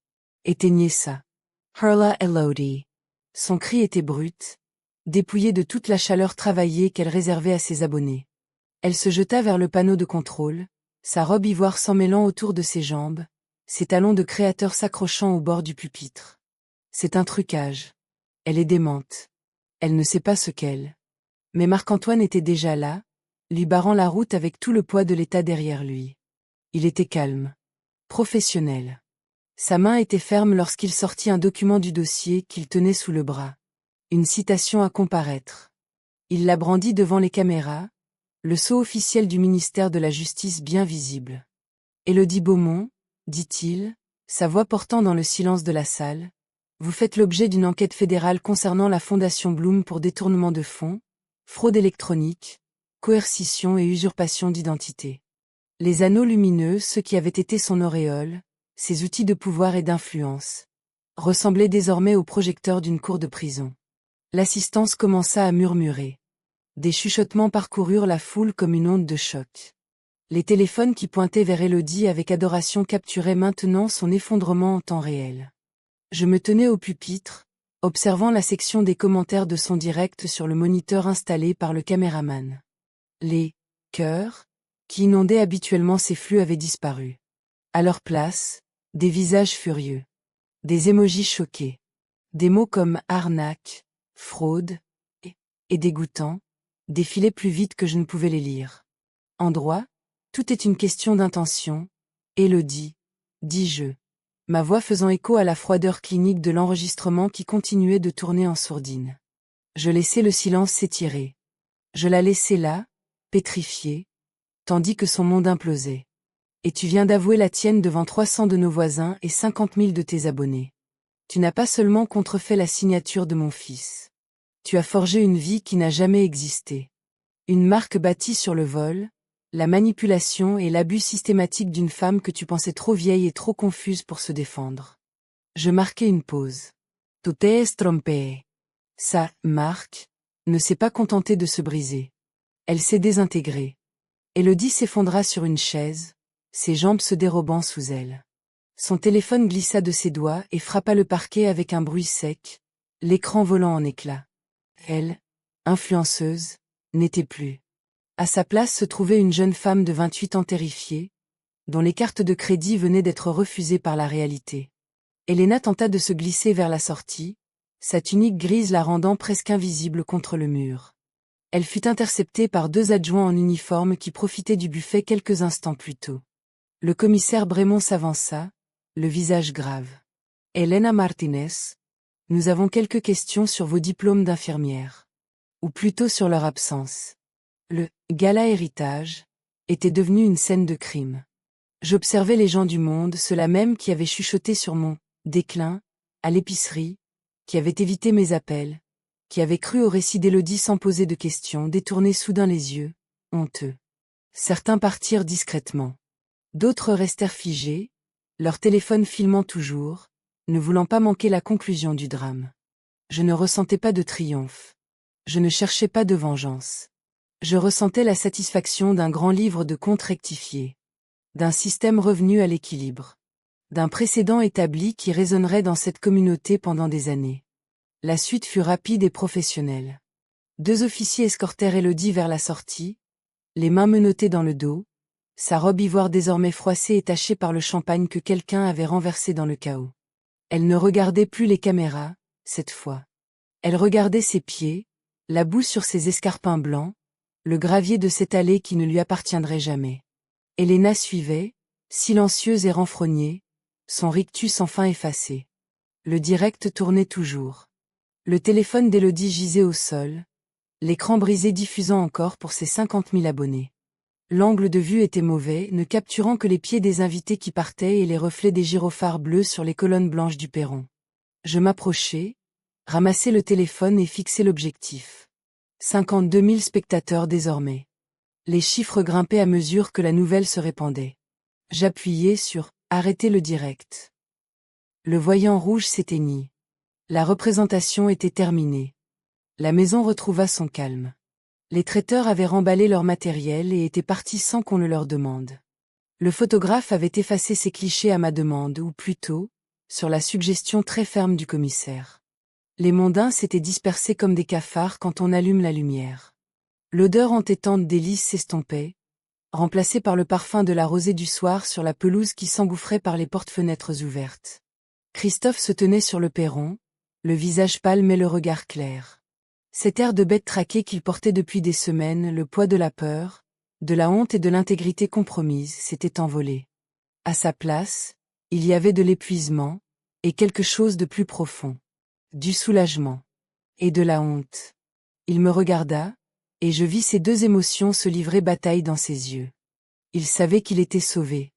Éteignez ça. Hurla Elodie. Son cri était brut, dépouillé de toute la chaleur travaillée qu'elle réservait à ses abonnés. Elle se jeta vers le panneau de contrôle, sa robe ivoire s'emmêlant autour de ses jambes, ses talons de créateur s'accrochant au bord du pupitre. C'est un trucage. Elle est démente. Elle ne sait pas ce qu'elle. Mais Marc-Antoine était déjà là, lui barrant la route avec tout le poids de l'État derrière lui. Il était calme. Professionnel. Sa main était ferme lorsqu'il sortit un document du dossier qu'il tenait sous le bras. Une citation à comparaître. Il la brandit devant les caméras, le sceau officiel du ministère de la Justice bien visible. Élodie Beaumont, dit-il, sa voix portant dans le silence de la salle, vous faites l'objet d'une enquête fédérale concernant la Fondation Bloom pour détournement de fonds, fraude électronique, coercition et usurpation d'identité. Les anneaux lumineux, ceux qui avaient été son auréole, ses outils de pouvoir et d'influence, ressemblaient désormais aux projecteurs d'une cour de prison. L'assistance commença à murmurer. Des chuchotements parcoururent la foule comme une onde de choc. Les téléphones qui pointaient vers Élodie avec adoration capturaient maintenant son effondrement en temps réel. Je me tenais au pupitre, observant la section des commentaires de son direct sur le moniteur installé par le caméraman. Les « cœurs » qui inondaient habituellement ces flux avaient disparu. À leur place, des visages furieux. Des émojis choqués. Des mots comme « arnaque »,« fraude » et « dégoûtant » défilaient plus vite que je ne pouvais les lire. En droit, tout est une question d'intention. Élodie, dis-je, ma voix faisant écho à la froideur clinique de l'enregistrement qui continuait de tourner en sourdine. Je laissai le silence s'étirer. Je la laissai là, pétrifiée, tandis que son monde implosait. Et tu viens d'avouer la tienne devant 300 de nos voisins et 50 000 de tes abonnés. Tu n'as pas seulement contrefait la signature de mon fils. Tu as forgé une vie qui n'a jamais existé. Une marque bâtie sur le vol, la manipulation et l'abus systématique d'une femme que tu pensais trop vieille et trop confuse pour se défendre. Je marquai une pause. Tu t'es trompé. Sa marque ne s'est pas contentée de se briser. Elle s'est désintégrée. Élodie s'effondra sur une chaise, ses jambes se dérobant sous elle. Son téléphone glissa de ses doigts et frappa le parquet avec un bruit sec, l'écran volant en éclats. Elle, influenceuse, n'était plus. À sa place se trouvait une jeune femme de 28 ans terrifiée, dont les cartes de crédit venaient d'être refusées par la réalité. Elena tenta de se glisser vers la sortie, sa tunique grise la rendant presque invisible contre le mur. Elle fut interceptée par 2 adjoints en uniforme qui profitaient du buffet quelques instants plus tôt. Le commissaire Brémond s'avança, le visage grave. « Elena Martinez, nous avons quelques questions sur vos diplômes d'infirmière. Ou plutôt sur leur absence. » Le « gala héritage » était devenu une scène de crime. J'observais les gens du monde, ceux-là même qui avaient chuchoté sur mon « déclin » à l'épicerie, qui avaient évité mes appels, qui avaient cru au récit d'Élodie sans poser de questions, détourner soudain les yeux, honteux. Certains partirent discrètement. D'autres restèrent figés, leur téléphone filmant toujours, ne voulant pas manquer la conclusion du drame. Je ne ressentais pas de triomphe. Je ne cherchais pas de vengeance. Je ressentais la satisfaction d'un grand livre de comptes rectifié. D'un système revenu à l'équilibre. D'un précédent établi qui résonnerait dans cette communauté pendant des années. La suite fut rapide et professionnelle. 2 officiers escortèrent Élodie vers la sortie, les mains menottées dans le dos, sa robe ivoire désormais froissée et tachée par le champagne que quelqu'un avait renversé dans le chaos. Elle ne regardait plus les caméras, cette fois. Elle regardait ses pieds, la boue sur ses escarpins blancs, le gravier de cette allée qui ne lui appartiendrait jamais. Elena suivait, silencieuse et renfrognée, son rictus enfin effacé. Le direct tournait toujours. Le téléphone d'Élodie gisait au sol, l'écran brisé diffusant encore pour ses 50 000 abonnés. L'angle de vue était mauvais, ne capturant que les pieds des invités qui partaient et les reflets des gyrophares bleus sur les colonnes blanches du perron. Je m'approchai, ramassai le téléphone et fixai l'objectif. 52 000 spectateurs désormais. Les chiffres grimpaient à mesure que la nouvelle se répandait. J'appuyai sur « Arrêter le direct ». Le voyant rouge s'éteignit. La représentation était terminée. La maison retrouva son calme. Les traiteurs avaient remballé leur matériel et étaient partis sans qu'on le leur demande. Le photographe avait effacé ses clichés à ma demande, ou plutôt, sur la suggestion très ferme du commissaire. Les mondains s'étaient dispersés comme des cafards quand on allume la lumière. L'odeur entêtante des lys s'estompait, remplacée par le parfum de la rosée du soir sur la pelouse qui s'engouffrait par les portes-fenêtres ouvertes. Christophe se tenait sur le perron, le visage pâle mais le regard clair. Cet air de bête traquée qu'il portait depuis des semaines, le poids de la peur, de la honte et de l'intégrité compromise, s'était envolé. À sa place, il y avait de l'épuisement, et quelque chose de plus profond. Du soulagement. Et de la honte. Il me regarda, et je vis ces deux émotions se livrer bataille dans ses yeux. Il savait qu'il était sauvé.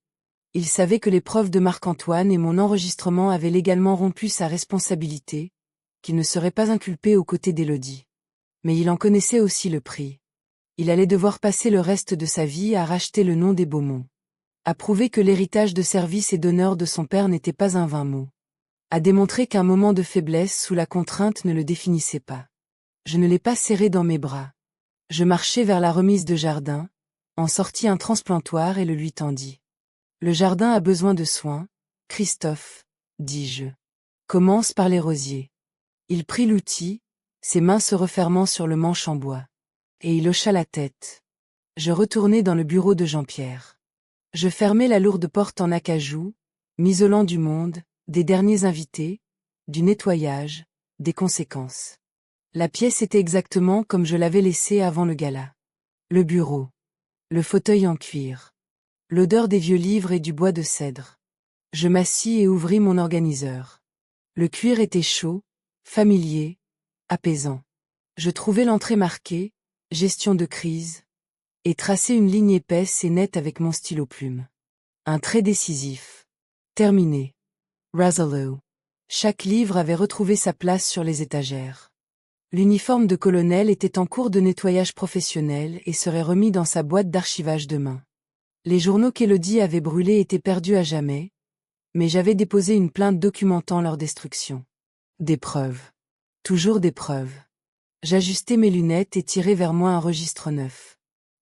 Il savait que les preuves de Marc-Antoine et mon enregistrement avaient légalement rompu sa responsabilité, qu'il ne serait pas inculpé aux côtés d'Élodie. Mais il en connaissait aussi le prix. Il allait devoir passer le reste de sa vie à racheter le nom des Beaumont. À prouver que l'héritage de service et d'honneur de son père n'était pas un vain mot. À démontrer qu'un moment de faiblesse sous la contrainte ne le définissait pas. Je ne l'ai pas serré dans mes bras. Je marchai vers la remise de jardin, en sortis un transplantoir et le lui tendis. Le jardin a besoin de soins, Christophe, dis-je. Commence par les rosiers. Il prit l'outil, ses mains se refermant sur le manche en bois. Et il hocha la tête. Je retournai dans le bureau de Jean-Pierre. Je fermai la lourde porte en acajou, m'isolant du monde, des derniers invités, du nettoyage, des conséquences. La pièce était exactement comme je l'avais laissée avant le gala. Le bureau. Le fauteuil en cuir. L'odeur des vieux livres et du bois de cèdre. Je m'assis et ouvris mon organiseur. Le cuir était chaud, familier, apaisant. Je trouvai l'entrée marquée, gestion de crise, et tracé une ligne épaisse et nette avec mon stylo plume. Un trait décisif. Terminé. Razalo. Chaque livre avait retrouvé sa place sur les étagères. L'uniforme de colonel était en cours de nettoyage professionnel et serait remis dans sa boîte d'archivage demain. Les journaux qu'Élodie avait brûlés étaient perdus à jamais, mais j'avais déposé une plainte documentant leur destruction. Des preuves. Toujours des preuves. J'ajustai mes lunettes et tirai vers moi un registre neuf.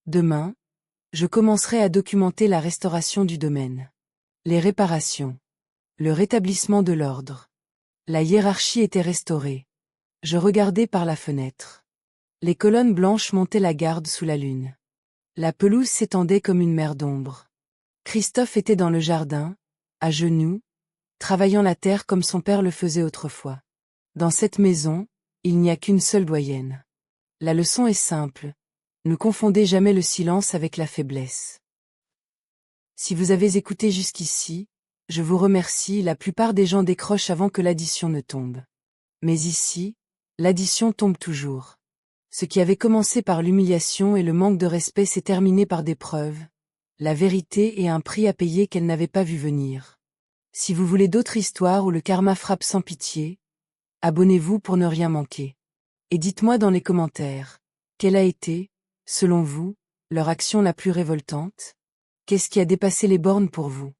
Demain, je commencerai à documenter la restauration du domaine. Les réparations. Le rétablissement de l'ordre. La hiérarchie était restaurée. Je regardai par la fenêtre. Les colonnes blanches montaient la garde sous la lune. La pelouse s'étendait comme une mer d'ombre. Christophe était dans le jardin, à genoux, travaillant la terre comme son père le faisait autrefois. Dans cette maison, il n'y a qu'une seule doyenne. La leçon est simple. Ne confondez jamais le silence avec la faiblesse. Si vous avez écouté jusqu'ici, je vous remercie, la plupart des gens décrochent avant que l'addition ne tombe. Mais ici, l'addition tombe toujours. Ce qui avait commencé par l'humiliation et le manque de respect s'est terminé par des preuves, la vérité et un prix à payer qu'elle n'avait pas vu venir. Si vous voulez d'autres histoires où le karma frappe sans pitié, abonnez-vous pour ne rien manquer. Et dites-moi dans les commentaires, quelle a été, selon vous, leur action la plus révoltante? Qu'est-ce qui a dépassé les bornes pour vous?